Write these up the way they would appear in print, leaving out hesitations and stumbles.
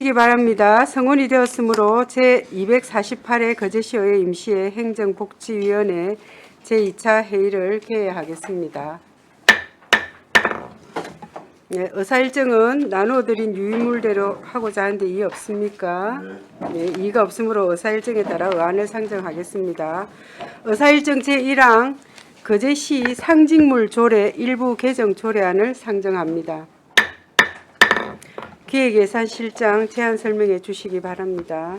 기 바랍니다. 성원이 되었으므로 제248회 거제시의회 임시회 행정복지위원회 제2차 회의를 개회하겠습니다. 네, 의사일정은 나누어드린 유의물대로 하고자 하는데 이의 없습니까? 네, 이의가 없으므로 의사일정에 따라 의안을 상정하겠습니다. 의사일정 제1항 거제시 상징물 조례 일부 개정 조례안을 상정합니다. 기획예산실장 제안 설명해 주시기 바랍니다.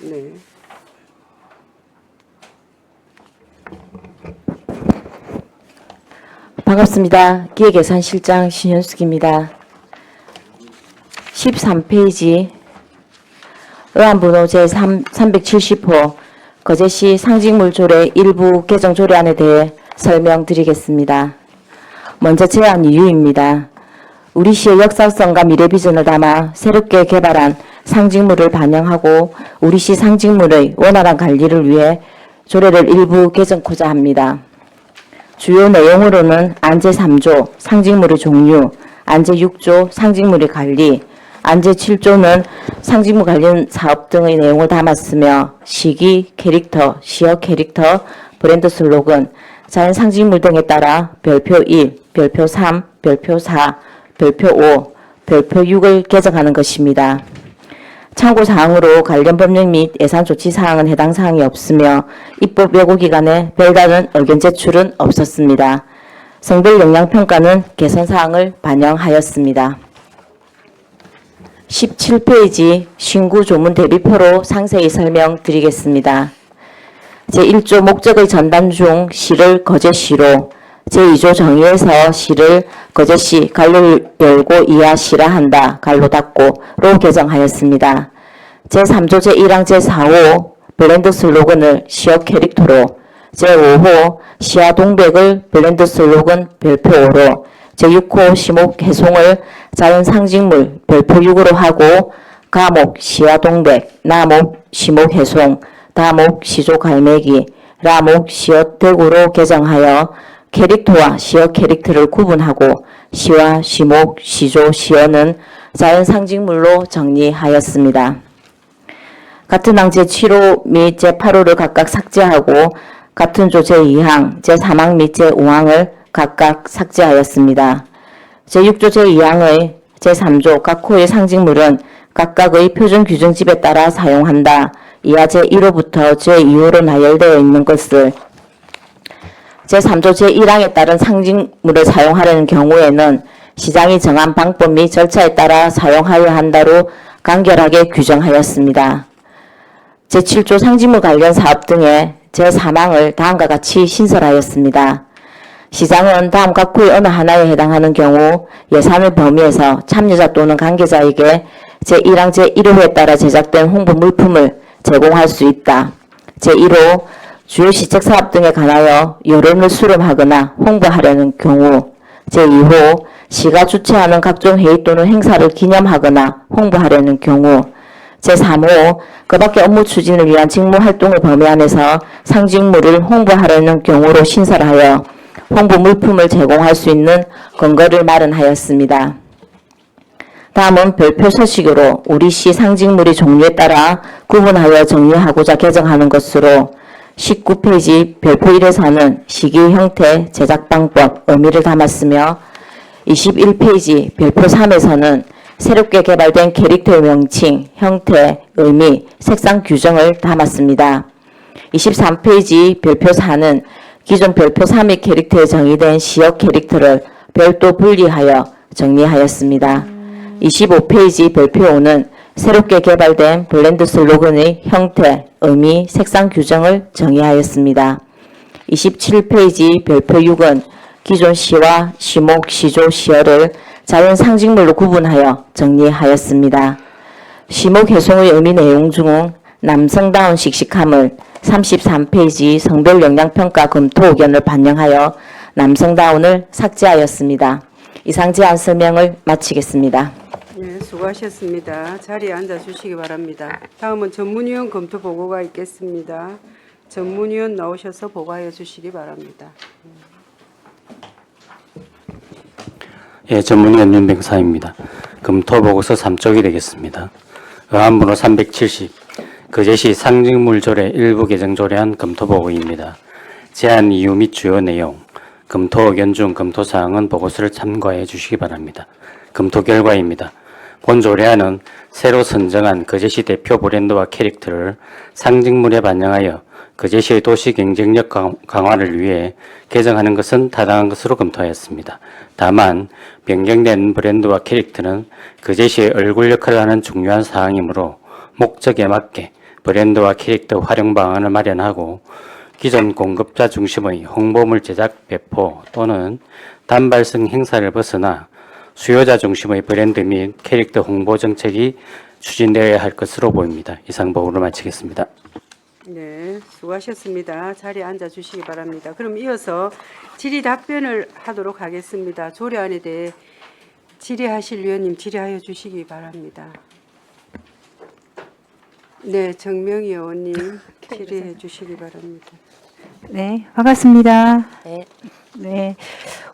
네. 반갑습니다. 기획예산실장 신현숙입니다. 13페이지 의안번호 제370호 거제시 상징물 조례 일부 개정 조례안에 대해 설명드리겠습니다. 먼저 제안 이유입니다. 우리 시의 역사성과 미래 비전을 담아 새롭게 개발한 상징물을 반영하고 우리 시 상징물의 원활한 관리를 위해 조례를 일부 개정코자 합니다. 주요 내용으로는 안제 3조 상징물의 종류, 안제 6조 상징물의 관리, 안제 7조는 상징물 관련 사업 등의 내용을 담았으며 시기, 캐릭터, 시어 캐릭터, 브랜드 슬로건, 자연 상징물 등에 따라 별표 1, 별표 3, 별표 4, 별표 5, 별표 6을 개정하는 것입니다. 참고사항으로 관련 법령 및 예산 조치 사항은 해당 사항이 없으며 입법 예고기간에 별다른 의견 제출은 없었습니다. 성별 영향평가는 개선 사항을 반영하였습니다. 17페이지 신구 조문 대비표로 상세히 설명드리겠습니다. 제1조 목적의 전단 중 시를 거제시로, 제2조 정의에서 시를 거제시 갈로 열고 이하시라 한다 갈로 닫고로 개정하였습니다. 제3조 제1항 제4호 블렌드 슬로건을 시어 캐릭터로, 제5호 시와 동백을 블렌드 슬로건 별표 5로, 제6호 시목 해송을 자연 상징물 별표 6으로 하고 가목 시와 동백, 나목 시목 해송, 다목 시조 갈매기, 라목 시어 대구로 개정하여 캐릭터와 시어 캐릭터를 구분하고 시와 시목, 시조, 시어는 자연 상징물로 정리하였습니다. 같은 항 제7호 및 제8호를 각각 삭제하고 같은 조 제2항, 제3항 및 제5항을 각각 삭제하였습니다. 제6조 제2항의 제3조 각 호의 상징물은 각각의 표준 규정집에 따라 사용한다. 이하 제1호부터 제2호로 나열되어 있는 것을 제3조 제1항에 따른 상징물을 사용하려는 경우에는 시장이 정한 방법 및 절차에 따라 사용하여야 한다로 간결하게 규정하였습니다. 제7조 상징물 관련 사업 등의 제3항을 다음과 같이 신설하였습니다. 시장은 다음 각 호의 어느 하나에 해당하는 경우 예산의 범위에서 참여자 또는 관계자에게 제1항 제1호에 따라 제작된 홍보 물품을 제공할 수 있다. 제1호 주요 시책 사업 등에 관하여 여론을 수렴하거나 홍보하려는 경우, 제2호 시가 주최하는 각종 회의 또는 행사를 기념하거나 홍보하려는 경우, 제3호 그 밖의 업무 추진을 위한 직무 활동의 범위 안에서 상징물을 홍보하려는 경우로 신설하여 홍보 물품을 제공할 수 있는 근거를 마련하였습니다. 다음은 별표 서식으로 우리 시 상징물의 종류에 따라 구분하여 정리하고자 개정하는 것으로 19페이지 별표 1에서는 시기, 형태, 제작 방법, 의미를 담았으며 21페이지 별표 3에서는 새롭게 개발된 캐릭터의 명칭, 형태, 의미, 색상 규정을 담았습니다. 23페이지 별표 4는 기존 별표 3의 캐릭터에 정의된 시어 캐릭터를 별도 분리하여 정리하였습니다. 25페이지 별표 5는 새롭게 개발된 블렌드 슬로건의 형태, 의미, 색상 규정을 정의하였습니다. 27페이지 별표 6은 기존 시와 시목, 시조, 시어를 자연 상징물로 구분하여 정리하였습니다. 시목 해송의 의미 내용 중 남성다운 씩씩함을 33페이지 성별 영향평가 검토 의견을 반영하여 남성다운을 삭제하였습니다. 이상 제안 설명을 마치겠습니다. 네, 수고하셨습니다. 자리에 앉아 주시기 바랍니다. 다음은 전문위원 검토 보고가 있겠습니다. 전문위원 나오셔서 보고하여 주시기 바랍니다. 예, 전문위원 윤병사입니다. 검토보고서 3쪽이 되겠습니다. 의안번호 370, 거제시 상징물조례 일부 개정 조례안 검토보고입니다. 제안 이유 및 주요 내용, 검토 의견 중 검토사항은 보고서를 참고해 주시기 바랍니다. 검토 결과입니다. 본 조례안은 새로 선정한 거제시 대표 브랜드와 캐릭터를 상징물에 반영하여 거제시의 도시 경쟁력 강화를 위해 개정하는 것은 타당한 것으로 검토하였습니다. 다만 변경된 브랜드와 캐릭터는 거제시의 얼굴 역할을 하는 중요한 사항이므로 목적에 맞게 브랜드와 캐릭터 활용 방안을 마련하고 기존 공급자 중심의 홍보물 제작 배포 또는 단발성 행사를 벗어나 수요자 중심의 브랜드 및 캐릭터 홍보 정책이 추진되어야 할 것으로 보입니다. 이상 보고를 마치겠습니다. 네, 수고하셨습니다. 자리에 앉아 주시기 바랍니다. 그럼 이어서 질의 답변을 하도록 하겠습니다. 조례안에 대해 질의하실 위원님 질의하여 주시기 바랍니다. 네, 정명희 의원님 질의해 주시기 바랍니다. 네, 반갑습니다. 네. 네,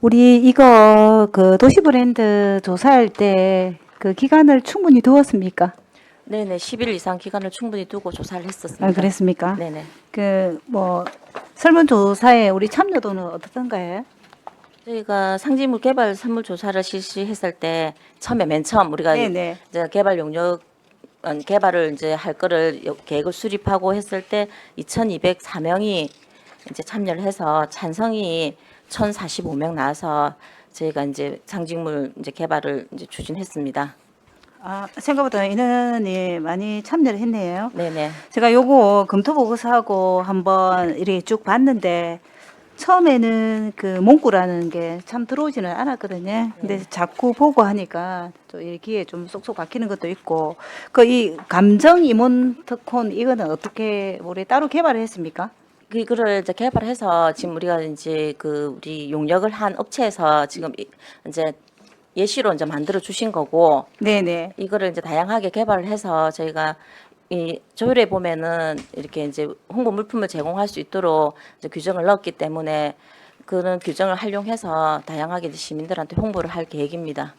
우리 이거 그 도시 브랜드 조사할 때 그 기간을 충분히 두었습니까? 네네, 10일 이상 기간을 충분히 두고 조사를 했었습니다. 아, 그랬습니까? 네네. 그 뭐 설문조사에 우리 참여도는 어떻던가요? 저희가 상징물 개발 선물 조사를 실시했을 때 맨 처음 우리가 네네. 이제 개발 용역 개발을 이제 할 거를 계획을 수립하고 했을 때 2,204명이 이제 참여를 해서 찬성이 1,045명 나와서 저희가 이제 상징물 이제 개발을 이제 추진했습니다. 아, 생각보다 인원이 많이 참여를 했네요. 네네. 제가 요거 검토 보고서하고 한번 이렇게 쭉 봤는데 처음에는 그 문구라는 게 참 들어오지는 않았거든요. 근데 자꾸 보고 하니까 또 이게 좀 쏙쏙 박히는 것도 있고 그 이 감정 이모티콘 이거는 어떻게 우리 따로 개발을 했습니까? 이거를 이제 개발해서 지금 우리가 이제 그 우리 용역을 한 업체에서 지금 이제 예시로 이제 만들어 주신 거고 네네. 이거를 이제 다양하게 개발을 해서 저희가 이 조율에 보면은 이렇게 이제 홍보 물품을 제공할 수 있도록 이제 규정을 넣었기 때문에 그런 규정을 활용해서 다양하게 이제 시민들한테 홍보를 할 계획입니다.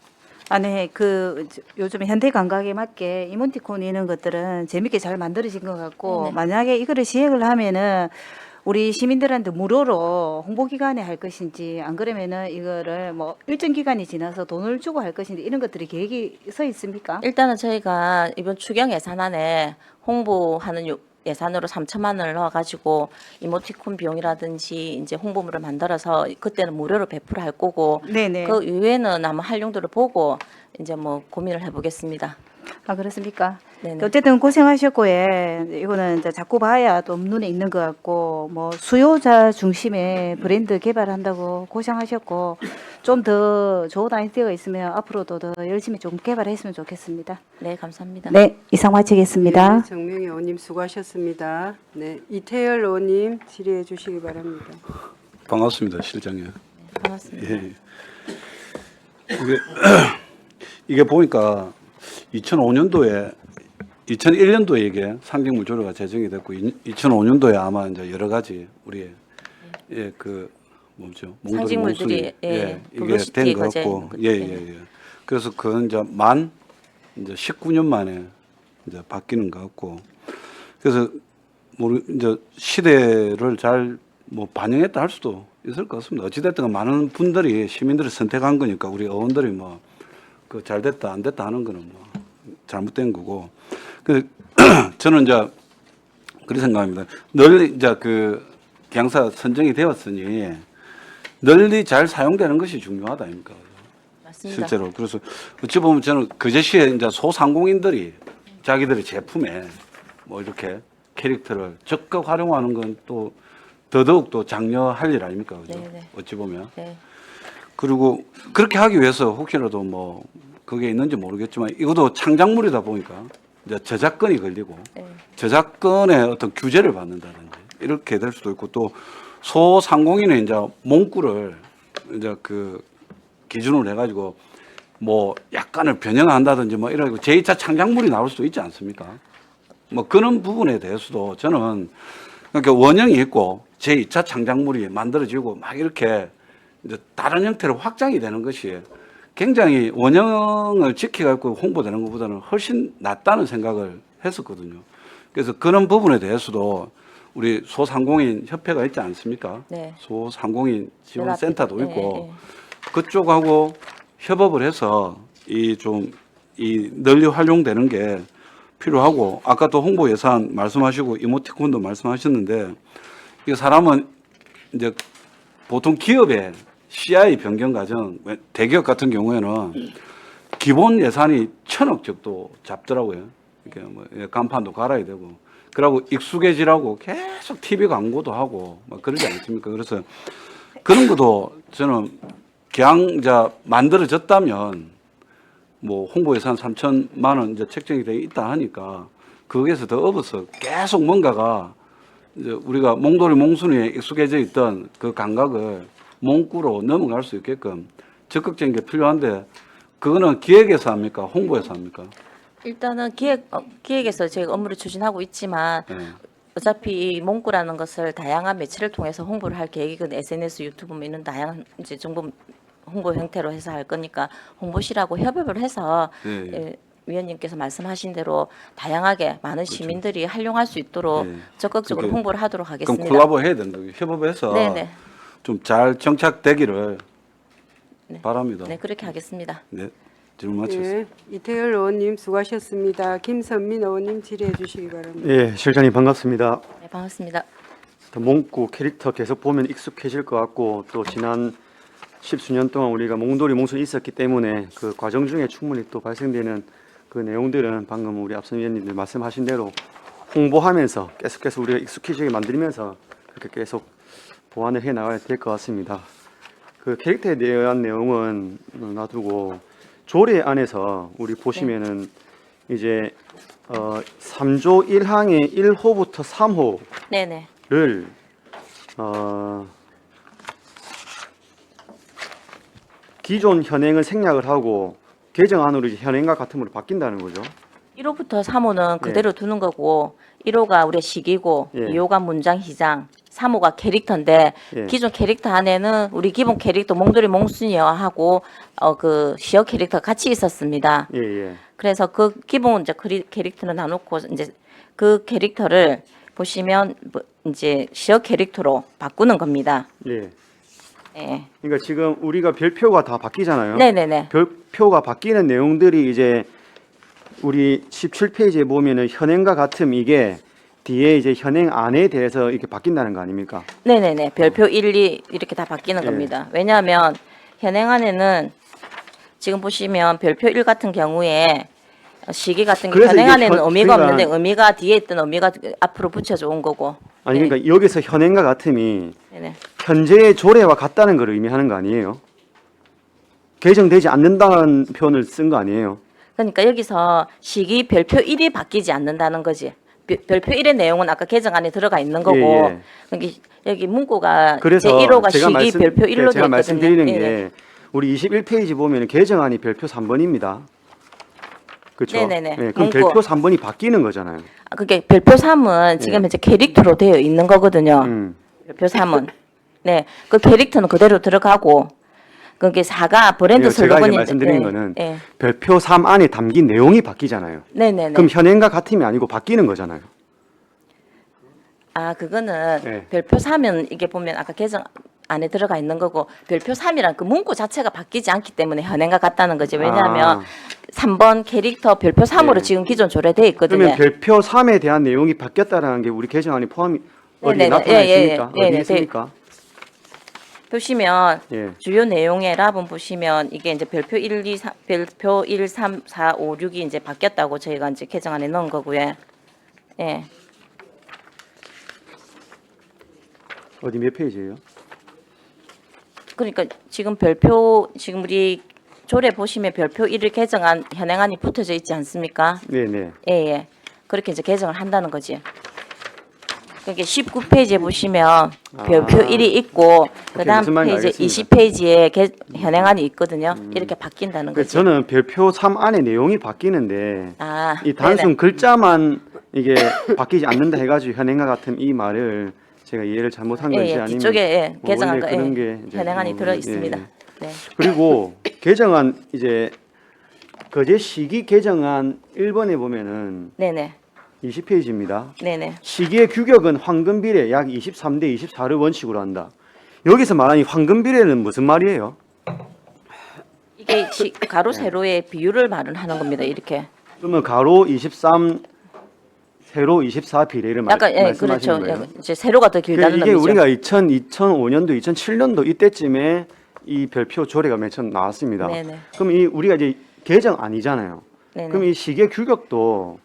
아, 네. 그 요즘 현대 감각에 맞게 이모티콘 이런 것들은 재밌게 잘 만들어진 것 같고 네네. 만약에 이거를 시행을 하면은 우리 시민들한테 무료로 홍보기간에 할 것인지 안 그러면은 이거를 뭐 일정 기간이 지나서 돈을 주고 할 것인지 이런 것들이 계획이 서 있습니까? 일단은 저희가 이번 추경 예산안에 홍보하는 예산으로 3천만 원을 넣어가지고 이모티콘 비용이라든지 이제 홍보물을 만들어서 그때는 무료로 배포를 할 거고 네네. 그 이외에는 아마 활용도를 보고 이제 뭐 고민을 해보겠습니다. 아, 그렇습니까? 네네. 어쨌든 고생하셨고, 예. 이거는 이제 자꾸 봐야 또 눈에 익는 것 같고, 뭐, 수요자 중심의 브랜드 개발한다고 고생하셨고, 좀 더 좋은 아이디어가 있으면 앞으로도 더 열심히 좀 개발했으면 좋겠습니다. 네, 감사합니다. 네, 이상 마치겠습니다. 네, 정명희 의원님 수고하셨습니다. 네, 이태열 의원님 질의해 주시기 바랍니다. 반갑습니다, 실장님. 반갑습니다. 예. 이게 보니까 2005년도에 2001년도에 이게 상징물 조례가 제정이 됐고 2005년도에 아마 이제 여러 가지 우리 그 뭐죠 상징물들이, 예, 이게 블루시티 된 것 거제 같고 그- 예. 그래서 그건 이제 이제 19년 만에 이제 바뀌는 것 같고 그래서 이제 시대를 잘 뭐 반영했다 할 수도 있을 것 같습니다. 어찌됐든 많은 분들이 시민들이 선택한 거니까 우리 의원들이 뭐 그 잘 됐다 안 됐다 하는 거는 뭐 잘못된 거고. 그 저는 이제 그렇게 생각합니다. 널리 이제 그 기양사 선정이 되었으니 널리 잘 사용되는 것이 중요하다 아닙니까? 맞습니다. 실제로. 그래서 어찌 보면 저는 그제시에 이제 소상공인들이 자기들의 제품에 뭐 이렇게 캐릭터를 적극 활용하는 건 또 더더욱 또 장려할 일 아닙니까? 그죠? 네네. 어찌 보면. 네. 그리고 그렇게 하기 위해서 혹시라도 뭐 그게 있는지 모르겠지만 이것도 창작물이다 보니까 이제 저작권이 걸리고 네. 저작권의 어떤 규제를 받는다든지 이렇게 될 수도 있고 또 소상공인의 이제 문구를 이제 그 기준으로 해가지고 뭐 약간을 변형한다든지 뭐 이런 제2차 창작물이 나올 수도 있지 않습니까? 뭐 그런 부분에 대해서도 저는 그러니까 원형이 있고 제2차 창작물이 만들어지고 막 이렇게 이제 다른 형태로 확장이 되는 것이 굉장히 원형을 지켜갖고 홍보되는 것보다는 훨씬 낫다는 생각을 했었거든요. 그래서 그런 부분에 대해서도 우리 소상공인 협회가 있지 않습니까? 네. 소상공인 지원센터도 예, 있고 예. 그쪽하고 협업을 해서 이 널리 활용되는 게 필요하고 아까 또 홍보 예산 말씀하시고 이모티콘도 말씀하셨는데 이 사람은 이제 보통 기업의 CI 변경 과정 대기업 같은 경우에는 기본 예산이 1,000억 정도 잡더라고요. 이렇게 뭐 간판도 갈아야 되고 그러고 익숙해지라고 계속 TV 광고도 하고 막 그러지 않습니까? 그래서 그런 것도 저는 기왕자 만들어졌다면 뭐 홍보 예산 3천만 원 이제 책정이 돼 있다 하니까 거기에서 더 업어서 계속 뭔가가 이제 우리가 몽돌이 몽순이에 익숙해져 있던 그 감각을 몽구로 넘어갈 수 있게끔 적극적인 게 필요한데 그거는 기획에서 합니까? 홍보에서 합니까? 일단은 기획에서 저희가 업무를 추진하고 있지만 네. 어차피 이 몽구라는 것을 다양한 매체를 통해서 홍보를 할 계획은 SNS, 유튜브 뭐 이런 다양한 이제 정보 홍보 형태로 해서 할 거니까 홍보실하고 협업을 해서 예, 예. 예, 위원님께서 말씀하신 대로 다양하게 많은 시민들이 활용할 수 있도록 예. 적극적으로 그러니까 홍보를 하도록 그럼 하겠습니다. 콜라보 해야 된다. 협업해서 네네. 좀 잘 정착되기를 네. 바랍니다. 네, 그렇게 하겠습니다. 네. 질문 마쳤습니다. 예, 이태열 의원님 수고하셨습니다. 김선민 의원님 질의해 주시기 바랍니다. 예, 실장님 반갑습니다. 네, 반갑습니다. 몽구 캐릭터 계속 보면 익숙해질 것 같고 또 지난 10수년 동안 우리가 몽돌이 몽순이 있었기 때문에 그 과정 중에 충분히 또 발생되는 그 내용들은 방금 우리 앞선 위원님들 말씀하신 대로 홍보하면서 계속해서 우리가 익숙해지게 만들면서 그렇게 계속 보완을 해 나가야 될 것 같습니다. 그 캐릭터에 대한 내용은 놔두고 조례 안에서 우리 보시면은 이제 3조 1항의 1호부터 3호를 네네. 기존 현행은 생략을 하고 개정안으로 이제 현행과 같음으로 바뀐다는 거죠. 1호부터 3호는 그대로 두는 거고 1호가 우리의 시기고 예. 2호가 문장 희장 3호가 캐릭터인데 예. 기존 캐릭터 안에는 우리 기본 캐릭터 몽돌이 몽순이하고 그 시어 캐릭터 같이 있었습니다. 예, 예. 그래서 그 기본 이제 캐릭터를 나놓고 이제 그 캐릭터를 보시면 뭐 이제 시어 캐릭터로 바꾸는 겁니다. 예. 예. 그러니까 지금 우리가 별표가 다 바뀌잖아요. 네네네. 별표가 바뀌는 내용들이 이제 우리 17페이지에 보면은 현행과 같음 이게 뒤에 이제 현행 안에 대해서 이렇게 바뀐다는 거 아닙니까? 네네네. 별표 1, 2 이렇게 다 바뀌는 예. 겁니다. 왜냐하면 현행안에는 지금 보시면 별표 1 같은 경우에 시기 같은 그래서 이게 현행안에는 의미가 그러니까- 없는데 의미가 뒤에 있던 의미가 앞으로 붙여져 온 거고. 아니 네. 그러니까 여기서 현행과 같음이 네네. 현재의 조례와 같다는 걸 의미하는 거 아니에요? 개정되지 않는다는 표현을 쓴 거 아니에요? 그러니까 여기서 시기 별표 1이 바뀌지 않는다는 거지. 별표 1의 내용은 아까 개정안에 들어가 있는 거고 예, 예. 여기 문구가 그래서 제1호가 제가 시기 별표 1로 제가 돼 있거든요. 말씀드리는 게 네네. 우리 21페이지 보면 개정안이 별표 3번입니다. 그렇죠? 네네네. 그럼 문구. 별표 3번이 바뀌는 거잖아요. 그게 별표 3은 지금 예. 현재 캐릭터로 되어 있는 거거든요. 별표 3은. 네. 그 캐릭터는 그대로 들어가고 그게 4가 브랜드 제가 이제 슬로건인데. 말씀드리는 거는 예. 별표 3 안에 담긴 내용이 바뀌잖아요. 네네네. 그럼 현행과 같음이 아니고 바뀌는 거잖아요. 아, 그거는 예. 별표 3은 이게 보면 아까 개정 안에 들어가 있는 거고 별표 3이란 그 문구 자체가 바뀌지 않기 때문에 현행과 같다는 거지. 왜냐하면 아. 3번 캐릭터 별표 3으로 예. 지금 기존 조례돼 있거든요. 그러면 별표 3에 대한 내용이 바뀌었다라는 게 우리 개정안에 포함이 어디에 네네네. 나타나 예, 예, 있습니까? 예. 어디 네네. 있습니까? 보시면 예. 주요 내용의 랍은 보시면 이게 이제 별표 1, 2, 3, 별표 1, 3, 4, 5, 6이 이제 바뀌었다고 저희가 이제 개정안에 넣은 거고요. 예. 어디 몇 페이지예요? 그러니까 지금 별표 지금 우리 조례 보시면 별표 1을 개정안 현행안이 붙어져 있지 않습니까? 네네. 예, 예. 그렇게 이제 개정을 한다는 거지. 그러니까 19페이지에 보시면 별표 1이 있고 그다음 무슨 말인지 페이지 알겠습니다. 20페이지에 현행안이 있거든요. 이렇게 바뀐다는 그 거죠. 저는 별표 3 안에 내용이 바뀌는데 아, 이 단순 네네. 글자만 이게 바뀌지 않는다 해가지고 현행과 같은 이 말을 제가 이해를 잘못한 건지 아니면 뒤쪽에 뭐 개정한 원래 거 그런 게 이제 현행안이 뭐, 들어 예, 있습니다. 예. 네. 그리고 개정안 이제 거제 시기 개정안 1번에 보면은 네네. 20페이지입니다. 네네. 시기의 규격은 황금 비례 약 23대 24를 원칙으로 한다. 여기서 말하는 이 황금 비례는 무슨 말이에요? 이게 가로 세로의 비율을 말하는 겁니다. 이렇게. 그러면 가로 23, 세로 24 비례를 약간 말씀하시는 그렇죠. 거예요? 약간 이제 세로가 더 길다는 이게 의미죠. 우리가 2005년도, 2007년도 이때쯤에 이 별표 조례가 맨 처음 나왔습니다. 네네. 그럼 이 우리가 이제 개정 아니잖아요. 네네. 그럼 이 시계 규격도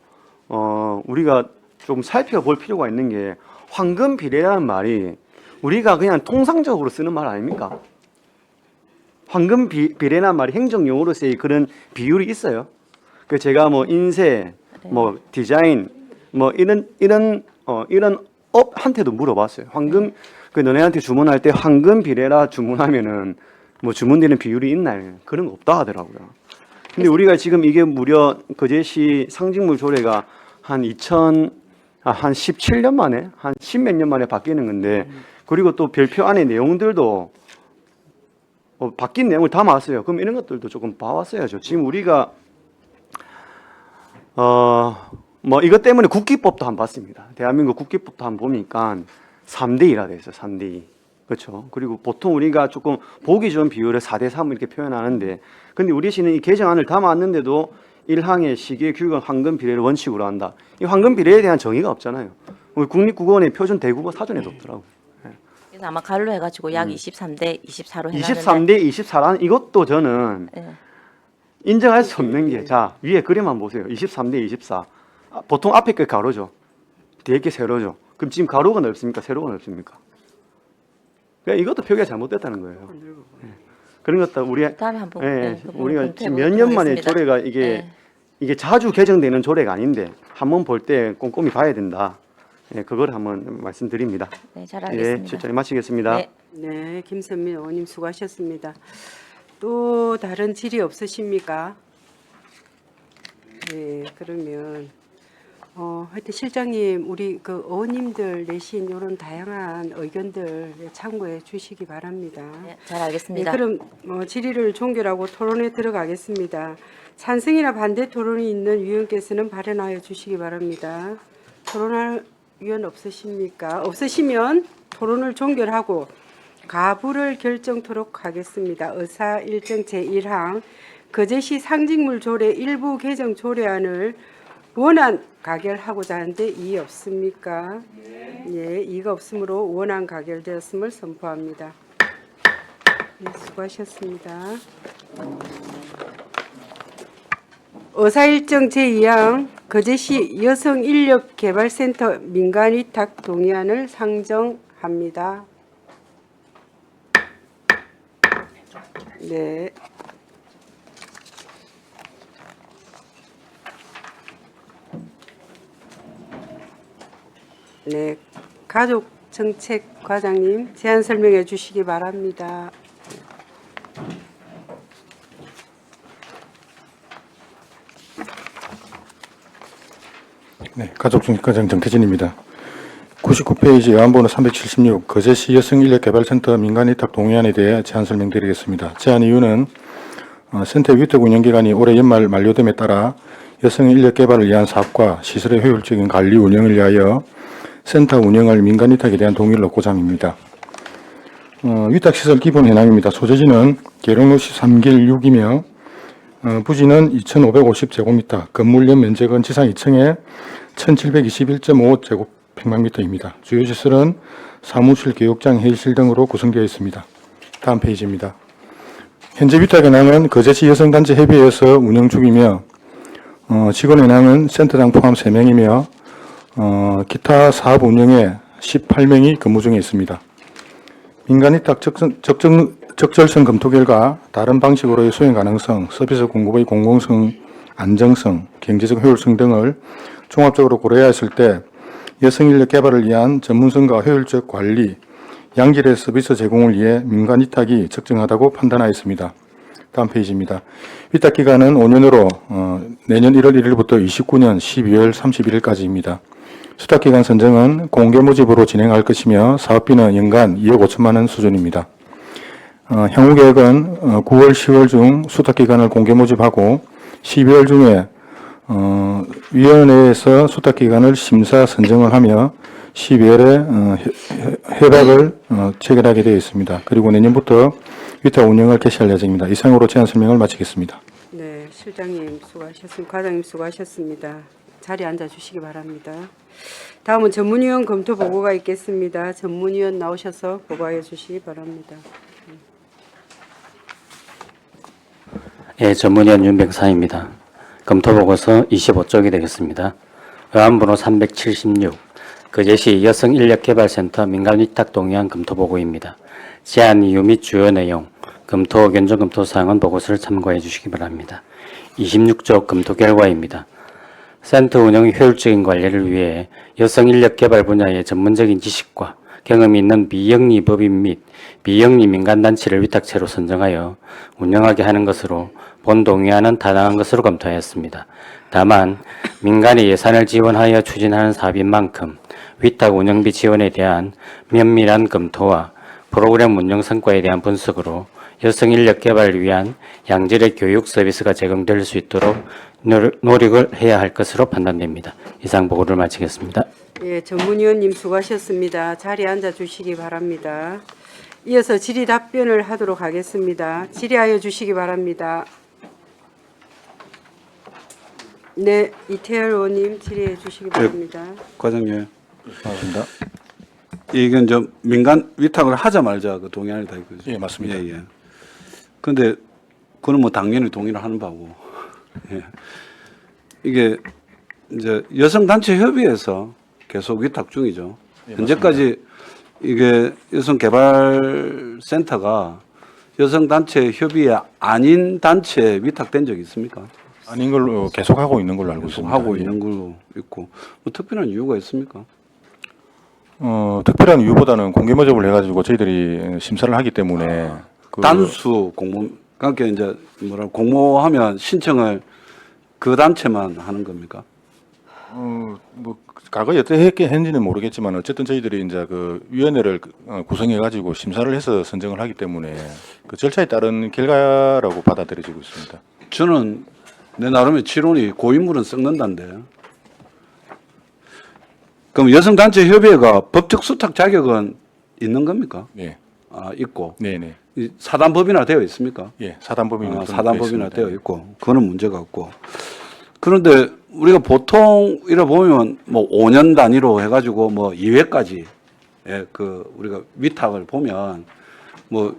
우리가 좀 살펴볼 필요가 있는 게 황금 비례라는 말이 우리가 그냥 통상적으로 쓰는 말 아닙니까? 황금 비례라는 말이 행정용어로서의 그런 비율이 있어요. 그 제가 뭐 인쇄, 뭐 디자인, 뭐 이런 업한테도 물어봤어요. 황금 그 너네한테 주문할 때 황금 비례라 주문하면은 뭐 주문되는 비율이 있나요? 그런 거 없다 하더라고요. 근데 우리가 지금 이게 무려 거제시 상징물 조례가 한 17년 만에 한 10몇 년 만에 바뀌는 건데 그리고 또 별표 안에 내용들도 바뀐 내용을 담았어요. 그럼 이런 것들도 조금 봐왔어야죠. 지금 우리가 뭐 이것 때문에 국기법도 한번 봤습니다. 대한민국 국기법도 한번 보니까 3대2라 돼 있어요. 3대2. 그렇죠. 그리고 보통 우리가 조금 보기 좋은 비율을 4대3 이렇게 표현하는데 근데 우리 시는 이 개정안을 담았는데도 1항의 시기의 규격은 황금 비례를 원칙으로 한다. 이 황금 비례에 대한 정의가 없잖아요. 우리 국립국어원의 표준 대국어 사전에도 없더라고요. 그래서 아마 갈로 해가지고 약 23대 24로 해놨는데 23대 24라는 이것도 저는 예. 인정할 수 없는 게 자 위에 그림 한번 보세요. 23대 24. 보통 앞에 게 가로죠. 뒤에 게 세로죠. 그럼 지금 가로가 넓습니까? 세로가 넓습니까? 그러니까 이것도 표기가 잘못됐다는 거예요. 예. 그런 것도 우리 다음에 한번 우리가 지금 몇 년 만에 조례가 이게 자주 개정되는 조례가 아닌데 한번 볼 때 꼼꼼히 봐야 된다. 예, 그걸 한번 말씀드립니다. 네, 잘 알겠습니다. 예, 실장님 마치겠습니다. 네. 네, 김선민 의원님 수고하셨습니다. 또 다른 질의 없으십니까? 네, 그러면 하여튼 실장님 우리 그 의원님들 내신 이런 다양한 의견들 참고해 주시기 바랍니다. 네, 잘 알겠습니다. 네, 그럼 질의를 종결하고 토론에 들어가겠습니다. 찬성이나 반대 토론이 있는 위원께서는 발언하여 주시기 바랍니다. 토론할 위원 없으십니까? 없으시면 토론을 종결하고 가부를 결정토록 하겠습니다. 의사 일정 제1항 거제시 상징물 조례 일부 개정 조례안을 원안 가결하고자 하는데 이의 없습니까? 예, 이의가 없으므로 원안 가결되었음을 선포합니다. 네, 수고하셨습니다. 의사일정 제2항 거제시 여성인력개발센터 민간위탁 동의안을 상정합니다. 네. 네, 가족정책과장님 제안 설명해 주시기 바랍니다. 네, 가족정책과장 정태진입니다. 99페이지 의안번호 376 거제시 여성인력개발센터 민간위탁 동의안에 대해 제안 설명드리겠습니다. 제안 이유는 센터 위탁 운영기간이 올해 연말 만료됨에 따라 여성인력개발을 위한 사업과 시설의 효율적인 관리 운영을 위하여 센터 운영을 민간위탁에 대한 동의를 얻고자 합니다. 위탁시설 기본 해낭입니다. 소재지는 계룡로시 3길 6이며 부지는 2,550제곱미터, 건물 면적은 지상 2층에 1,721.5제곱평방미터입니다. 주요 시설은 사무실, 교육장, 회의실 등으로 구성되어 있습니다. 다음 페이지입니다. 현재 위탁 현황은 거제시 여성단체 협의회에서 운영 중이며 직원 현황은 센터장 포함 3명이며 기타 사업 운영에 18명이 근무 중에 있습니다. 민간위탁 적절성 검토 결과 다른 방식으로의 수행 가능성, 서비스 공급의 공공성, 안정성, 경제적 효율성 등을 종합적으로 고려했을 때 여성인력 개발을 위한 전문성과 효율적 관리, 양질의 서비스 제공을 위해 민간위탁이 적정하다고 판단하였습니다. 다음 페이지입니다. 위탁 기간은 5년으로 내년 1월 1일부터 29년 12월 31일까지입니다. 수탁 기간 선정은 공개 모집으로 진행할 것이며 사업비는 연간 2억 5천만 원 수준입니다. 향후 계획은 9월, 10월 중 수탁 기간을 공개 모집하고 12월 중에 위원회에서 수탁 기간을 심사 선정을 하며 12월에 협약을 체결하게 되어 있습니다. 그리고 내년부터 위탁 운영을 개시할 예정입니다. 이상으로 제안 설명을 마치겠습니다. 네, 실장님 수고하셨습니다. 과장님 수고하셨습니다. 자리에 앉아 주시기 바랍니다. 다음은 전문위원 검토 보고가 있겠습니다. 전문위원 나오셔서 보고해 주시기 바랍니다. 예, 전문위원 윤병사입니다. 검토보고서 25쪽이 되겠습니다. 의안번호 376, 거제시 여성인력개발센터 민간위탁 동의안 검토보고입니다. 제안 이유 및 주요 내용, 검토 견적 검토 사항은 보고서를 참고해 주시기 바랍니다. 26쪽 검토 결과입니다. 센터 운영 효율적인 관리를 위해 여성인력개발 분야의 전문적인 지식과 경험이 있는 비영리 법인 및 비영리 민간단체를 위탁체로 선정하여 운영하게 하는 것으로 본 동의안은 타당한 것으로 검토하였습니다. 다만 민간의 예산을 지원하여 추진하는 사업인 만큼 위탁 운영비 지원에 대한 면밀한 검토와 프로그램 운영 성과에 대한 분석으로 여성 인력 개발을 위한 양질의 교육 서비스가 제공될 수 있도록 노력을 해야 할 것으로 판단됩니다. 이상 보고를 마치겠습니다. 예, 전문위원님 수고하셨습니다. 자리에 앉아 주시기 바랍니다. 이어서 질의 답변을 하도록 하겠습니다. 질의하여 주시기 바랍니다. 네, 이태열 의원님 질의해 주시기 바랍니다. 과장님, 반갑습니다. 이건 좀 민간 위탁을 하자 말자 그 동의안이 다 있거든요. 예, 맞습니다. 예, 예. 근데 그는 뭐 당연히 동의를 하는 바고. 예. 이게 이제 여성단체 협의회에서 계속 위탁 중이죠. 예, 현재까지 이게 여성개발센터가 여성단체 협의회 아닌 단체에 위탁된 적이 있습니까? 아닌 걸로 계속 하고 있는 걸로 알고 계속 있습니다. 하고 예. 있는 걸로 있고 뭐 특별한 이유가 있습니까? 특별한 이유보다는 공개 모집을 해가지고 저희들이 심사를 하기 때문에 단수 공모, 그러니까 이제 뭐라 공모하면 신청을 그 단체만 하는 겁니까? 뭐 과거에 어떻게 했는지는 모르겠지만 어쨌든 저희들이 이제 그 위원회를 구성해가지고 심사를 해서 선정을 하기 때문에 그 절차에 따른 결과라고 받아들여지고 있습니다. 저는 내 나름의 치론이 고인물은 썩는다는데. 그럼 여성단체 협의회가 법적 수탁 자격은 있는 겁니까? 네, 아, 있고. 네, 네. 이 사단법이나 되어 있습니까? 예, 사단법인은 아, 사단법이나 되어 있습니다. 있고. 그거는 문제가 없고. 그런데 우리가 보통 이래 보면 뭐 5년 단위로 해가지고 뭐 2회까지 예, 그 우리가 위탁을 보면 뭐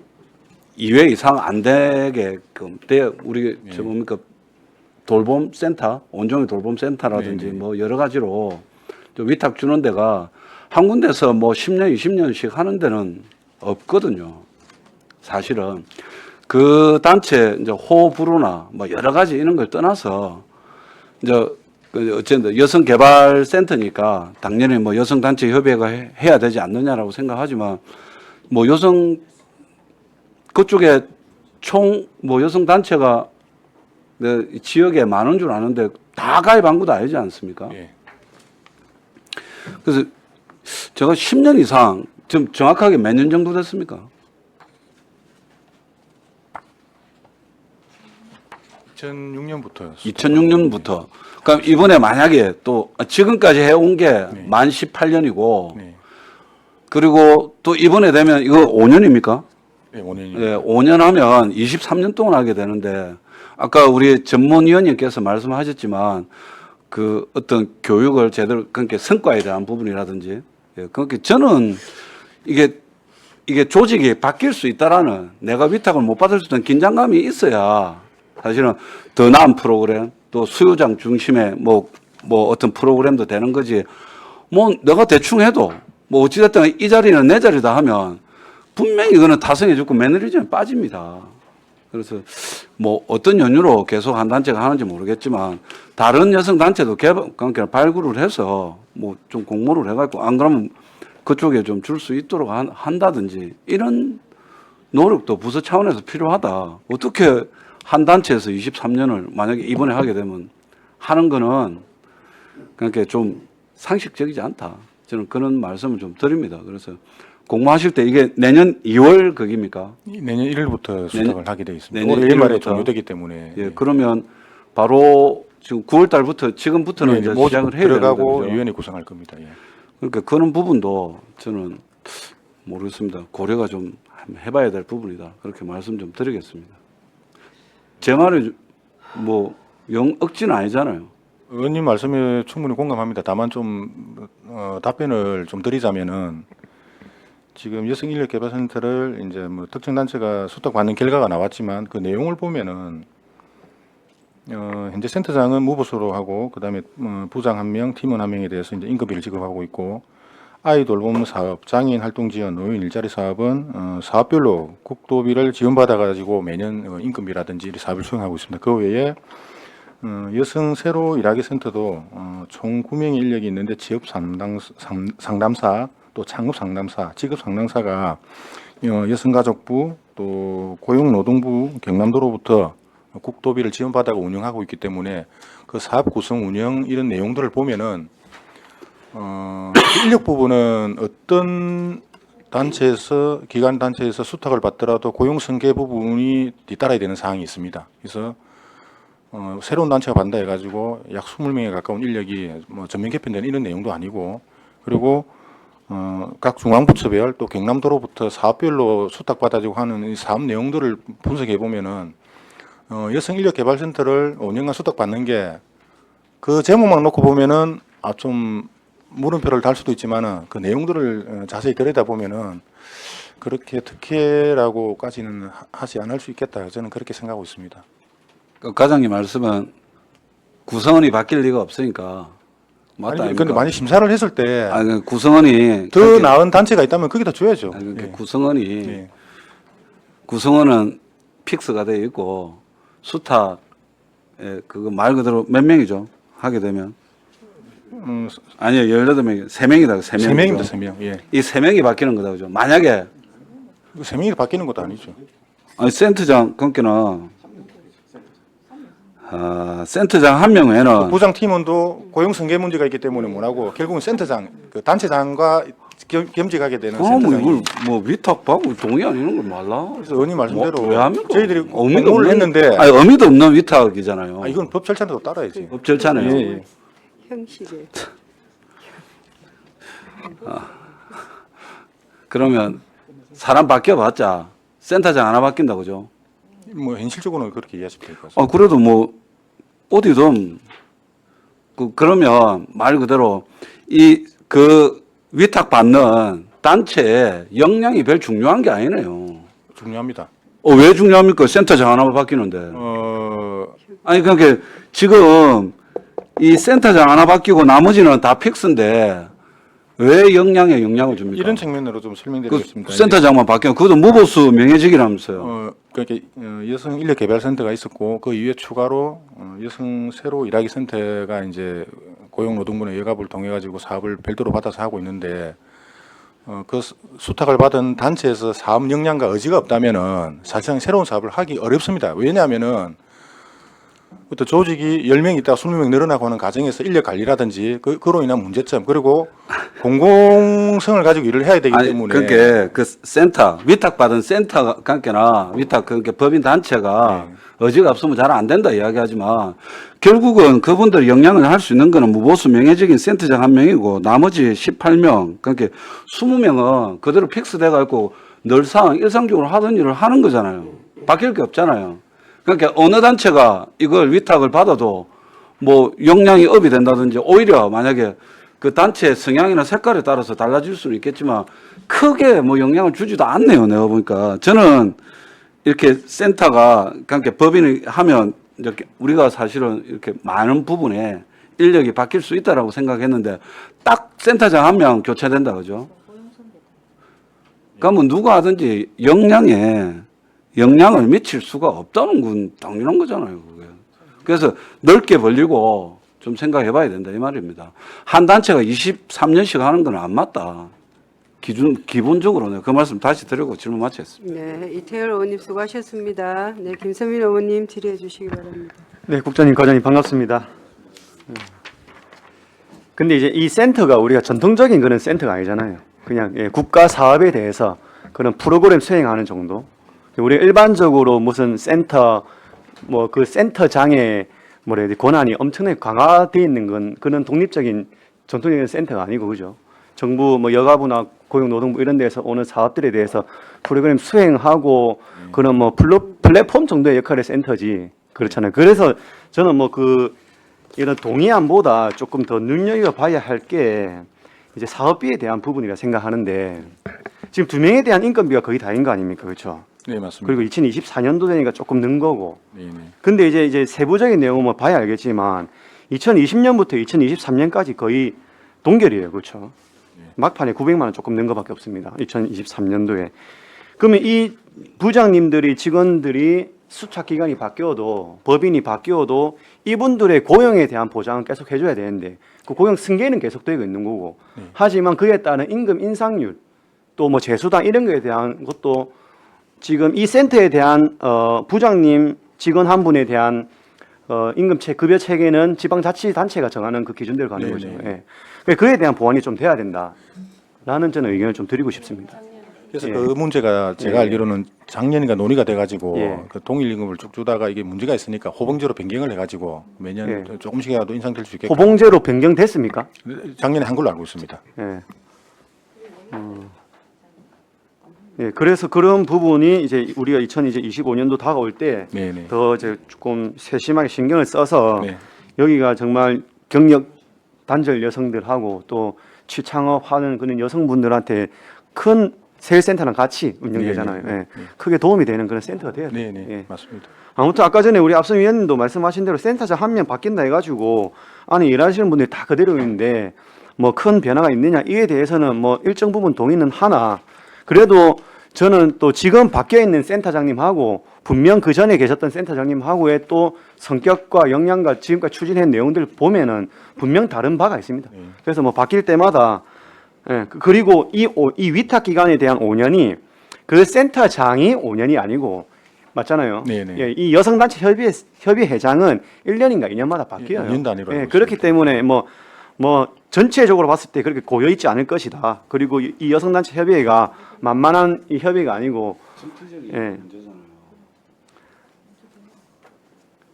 2회 이상 안 되게끔 돼 우리 저 뭡니까 돌봄 센터 온종일 돌봄 센터라든지 네, 네. 뭐 여러 가지로 좀 위탁 주는 데가 한 군데서 뭐 10년 20년씩 하는 데는 없거든요. 사실은 그 단체 이제 호불호나 뭐 여러 가지 이런 걸 떠나서 이제 어쨌든 여성개발센터니까 당연히 뭐 여성단체 협의회가 해야 되지 않느냐라고 생각하지만 뭐 여성 그쪽에 총 뭐 여성단체가 지역에 많은 줄 아는데 다 가입한 것도 아니지 않습니까? 예. 그래서 제가 10년 이상 지금 정확하게 몇 년 정도 됐습니까? 2006년부터요. 2006년부터. 그럼 이번에 만약에 또 지금까지 해온 게 만 18년이고 네, 그리고 또 이번에 되면 이거 5년입니까? 네, 5년이. 예, 5년 하면 23년 동안 하게 되는데 아까 우리 전문위원님께서 말씀하셨지만 그 어떤 교육을 제대로 그러니까 성과에 대한 부분이라든지 예, 그러니까 저는 이게 조직이 바뀔 수 있다라는 내가 위탁을 못 받을 수 있는 긴장감이 있어야 사실은 더 나은 프로그램 또 수요장 중심의 뭐 어떤 프로그램도 되는 거지 뭐 내가 대충 해도 뭐 어찌됐든 이 자리는 내 자리다 하면 분명히 이거는 타성해 죽고 매너리즘에 빠집니다. 그래서 뭐 어떤 연유로 계속 한 단체가 하는지 모르겠지만 다른 여성 단체도 그러니까 발굴을 해서 뭐 좀 공모를 해갖고 안 그러면 그쪽에 좀 줄 수 있도록 한다든지 이런 노력도 부서 차원에서 필요하다. 어떻게 한 단체에서 23년을 만약에 이번에 하게 되면 하는 거는 그러니까 좀 상식적이지 않다. 저는 그런 말씀을 좀 드립니다. 그래서 공모하실 때 이게 내년 2월 거기입니까? 내년 1일부터 수탁을 하게 되어 있습니다. 내년 올해 연말에 1일부터. 종료되기 때문에 예, 그러면 바로 지금 9월 달부터 지금부터는 네, 이제 모집 시작을 해야 되는 들어가고 거죠. 위원회 구성할 겁니다. 예. 그러니까 그런 부분도 저는 모르겠습니다. 고려가 좀 해봐야 될 부분이다. 그렇게 말씀 좀 드리겠습니다. 제 말이 뭐 억지는 아니잖아요. 의원님 말씀에 충분히 공감합니다. 다만 좀 답변을 좀 드리자면은 지금 여성인력개발센터를 이제 뭐 특정 단체가 수탁받는 결과가 나왔지만 그 내용을 보면은 현재 센터장은 무보수로 하고 그다음에 부장 1명, 팀원 1명에 대해서 이제 인건비를 지급하고 있고 아이 돌봄 사업, 장애인 활동 지원, 노인 일자리 사업은 사업별로 국도비를 지원받아 가지고 매년 인건비라든지 사업을 수행하고 있습니다. 그 외에 여성 새로 일하기 센터도 총 9명의 인력이 있는데 지역 상담사, 또 창업 상담사, 직업 상담사가 여성가족부 또 고용노동부 경남도로부터 국도비를 지원받아가 운영하고 있기 때문에 그 사업 구성 운영 이런 내용들을 보면은 인력 부분은 어떤 단체에서 기관 단체에서 수탁을 받더라도 고용 승계 부분이 뒤따라야 되는 사항이 있습니다. 그래서 새로운 단체가 받는다 해가지고 약 20명에 가까운 인력이 뭐 전면 개편되는 이런 내용도 아니고 그리고 각 중앙부처별 또 경남도로부터 사업별로 수탁받아지고 하는 이 사업 내용들을 분석해 보면은 여성인력개발센터를 5년간 수탁받는 게 그 제목만 놓고 보면은 좀 물음표를 달 수도 있지만은 그 내용들을 자세히 들여다 보면은 그렇게 특혜라고까지는 하지 않을 수 있겠다. 저는 그렇게 생각하고 있습니다. 그 과장님 말씀은 구성원이 바뀔 리가 없으니까 맞다. 아니, 근데 만약 심사를 했을 때 아니, 구성원이 더 나은 단체가 있다면 거기다 줘야죠. 아니, 그러니까 예. 구성원이 예. 구성원은 픽스가 되어 있고 수탁 그거 말 그대로 몇 명이죠? 하게 되면 아니요 18명이 3명이다. 3명입니다. 3명. 예. 이 3명이 바뀌는 거다 그죠? 만약에 3명이 바뀌는 것도 아니죠. 아니 센터장 그러니까 센터장 한 명 외에는 부장 팀원도 고용 승계 문제가 있기 때문에 뭐라고 결국은 센터장 그 단체장과 겸직하게 되는 뭐 센터장이. 이걸 뭐 위탁받고 동의 아니는 걸 말라. 그래서 의원님 말씀대로 왜 합니까? 저희들이 의미가 공모를 없는- 했는데 아니 의미도 없는 위탁이잖아요. 이건 법 절차도 따라야지. 법 절차네요. 예, 예. 형식에 그러면 사람 바뀌어봤자 센터장 하나 바뀐다 그죠? 뭐 현실적으로는 그렇게 이해하시면 될 것 같습니다. 그래도 뭐 어디든 그러면 말 그대로 그 위탁 받는 단체의 역량이 별 중요한 게 아니네요. 중요합니다. 왜 중요합니까? 센터장 하나만 바뀌는데. 아니 그러니까 지금 이 센터장 하나 바뀌고 나머지는 다 픽스인데 왜 역량에 영향을 줍니까? 이런 측면으로 좀 설명드리겠습니다. 그 센터장만 바뀌면 그것도 무보수 명예직이라면서요. 그렇게 여성 인력 개발 센터가 있었고 그 이후에 추가로 여성 새로 일하기 센터가 이제 고용노동부의 예갑을 통해 가지고 사업을 별도로 받아서 하고 있는데 그 수탁을 받은 단체에서 사업 역량과 의지가 없다면은 사실상 새로운 사업을 하기 어렵습니다. 왜냐하면은 또 조직이 10명 있다가 20명 늘어나고 하는 과정에서 인력 관리라든지 그로 인한 문제점 그리고 공공성을 가지고 일을 해야 되기 때문에 그러니까 그 센터 위탁받은 센터 관계나 위탁 그러니까 법인 단체가 의지가 없으면 잘 안 된다 이야기하지만 결국은 그분들 역량을 할 수 있는 거는 무보수 명예직인 센터장 1명이고 나머지 18명 그러니까 20명은 그대로 픽스돼 갖고 늘상 일상적으로 하던 일을 하는 거잖아요. 바뀔 게 없잖아요. 그러니까 어느 단체가 이걸 위탁을 받아도 뭐 역량이 업이 된다든지 오히려 만약에 그 단체 성향이나 색깔에 따라서 달라질 수는 있겠지만 크게 뭐 영향을 주지도 않네요. 내가 보니까 저는 이렇게 센터가 그러니까 법인이 하면 이렇게 우리가 사실은 이렇게 많은 부분에 인력이 바뀔 수 있다라고 생각했는데 딱 센터장 1명 교체된다 그죠? 그러면 누가 하든지 영향을 미칠 수가 없다는 건 당연한 거잖아요. 그게. 그래서 넓게 벌리고 좀 생각해 봐야 된다 이 말입니다. 한 단체가 23년씩 하는 건 안 맞다. 기본적으로는 그 말씀 다시 드리고 질문 마치겠습니다. 네, 이태열 의원님 수고하셨습니다. 네, 김선민 의원님 질의해 주시기 바랍니다. 네, 국장님, 과장님 반갑습니다. 근데 이제 이 센터가 우리가 전통적인 그런 센터가 아니잖아요. 그냥 국가 사업에 대해서 그런 프로그램 수행하는 정도. 우리 일반적으로 무슨 센터 뭐 그 센터장의 뭐라 해야 돼 권한이 엄청나게 강화되어 있는 건 그런 독립적인 전통적인 센터가 아니고 그죠. 정부 뭐 여가부나 고용노동부 이런 데서 오는 사업들에 대해서 프로그램 수행하고 그런 뭐 플랫폼 정도의 역할의 센터지 그렇잖아요. 그래서 저는 뭐 그 이런 동의안보다 조금 더 눈여겨봐야 할 게 이제 사업비에 대한 부분이라 생각하는데 지금 2명에 대한 인건비가 거의 다인 거 아닙니까, 그렇죠? 네, 맞습니다. 그리고 2024년도 되니까 조금 는 거고. 네, 네. 근데 이제 세부적인 내용은 뭐 봐야 알겠지만 2020년부터 2023년까지 거의 동결이에요, 그렇죠? 막판에 900만 원 조금 는 것밖에 없습니다. 2023년도에. 그러면 이 부장님들이 직원들이 수착 기간이 바뀌어도 법인이 바뀌어도 이분들의 고용에 대한 보장은 계속 해줘야 되는데 그 고용 승계는 계속되고 있는 거고 하지만 그에 따른 임금 인상률 또 뭐 재수당 이런 거에 대한 것도 지금 이 센터에 대한 부장님 직원 한 분에 대한 임금 급여 체계는 지방자치단체가 정하는 그 기준대로 가는 거죠. 예. 그에 대한 보완이 좀 돼야 된다라는 저는 의견을 좀 드리고 싶습니다. 그래서 예. 그 문제가 제가 예. 알기로는 작년인가 논의가 돼가지고 예. 그 동일 임금을 쭉 주다가 이게 문제가 있으니까 호봉제로 변경을 해가지고 매년 예. 조금씩이라도 인상될 수 있게끔 호봉제로 변경됐습니까? 작년에 한 걸로 알고 있습니다. 예. 예, 그래서 그런 부분이 이제 우리가 2025년도 다가올 때 네네. 더 이제 조금 세심하게 신경을 써서 네. 여기가 정말 경력 단절 여성들하고 또 취창업하는 그런 여성분들한테 큰 세일센터랑 같이 운영되잖아요. 네네. 예. 크게 도움이 되는 그런 센터가 돼야 돼요. 네네. 예. 맞습니다. 아무튼 아까 전에 우리 앞선 위원님도 말씀하신 대로 센터장 한 명 바뀐다 해가지고 안에 일하시는 분들이 다 그대로 있는데 뭐 큰 변화가 있느냐 이에 대해서는 뭐 일정 부분 동의는 하나 그래도 저는 또 지금 바뀌어 있는 센터장님하고 분명 그 전에 계셨던 센터장님하고의 또 성격과 역량과 지금까지 추진한 내용들을 보면은 분명 다른 바가 있습니다. 그래서 뭐 바뀔 때마다 그리고 이 위탁 기간에 대한 5년이 그 센터장이 5년이 아니고 맞잖아요. 네네. 예, 이 여성단체 협의회장은 1년인가 2년마다 바뀌어요. 2년 단위로 알고 그렇기 있습니다. 때문에 뭐 전체적으로 봤을 때 그렇게 고여 있지 않을 것이다. 그리고 이 여성단체 협의회가 만만한 이 협의가 아니고 예.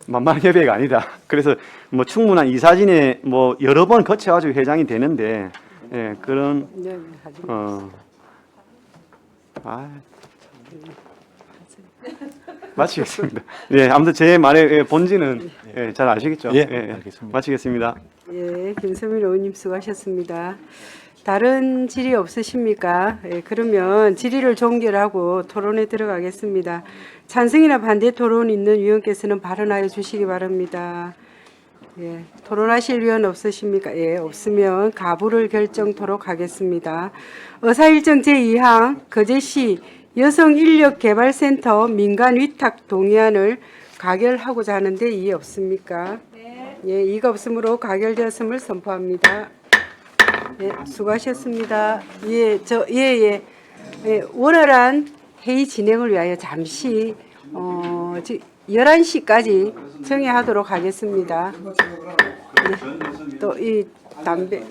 만만한 협의회가 아니다. 그래서 뭐 충분한 이사진에 뭐 여러 번 거쳐가지고 회장이 되는데 예, 그런 네, 하지 마. 마치겠습니다. 예, 아무튼 제 말의 본질은 잘 아시겠죠? 예, 알겠습니다. 마치겠습니다. 예, 김선민 의원님 수고하셨습니다. 다른 질의 없으십니까? 예, 그러면 질의를 종결하고 토론에 들어가겠습니다. 찬성이나 반대 토론 있는 위원께서는 발언하여 주시기 바랍니다. 예, 토론하실 위원 없으십니까? 예, 없으면 가부를 결정토록 하겠습니다. 의사일정 제2항 거제시 여성인력개발센터 민간 위탁 동의안을 가결하고자 하는데 이의 없습니까? 네. 예, 이가 없으므로 가결되었음을 선포합니다. 예, 수고하셨습니다. 예, 원활한 회의 진행을 위하여 잠시 11시까지 정회하도록 하겠습니다. 예, 또 이 담배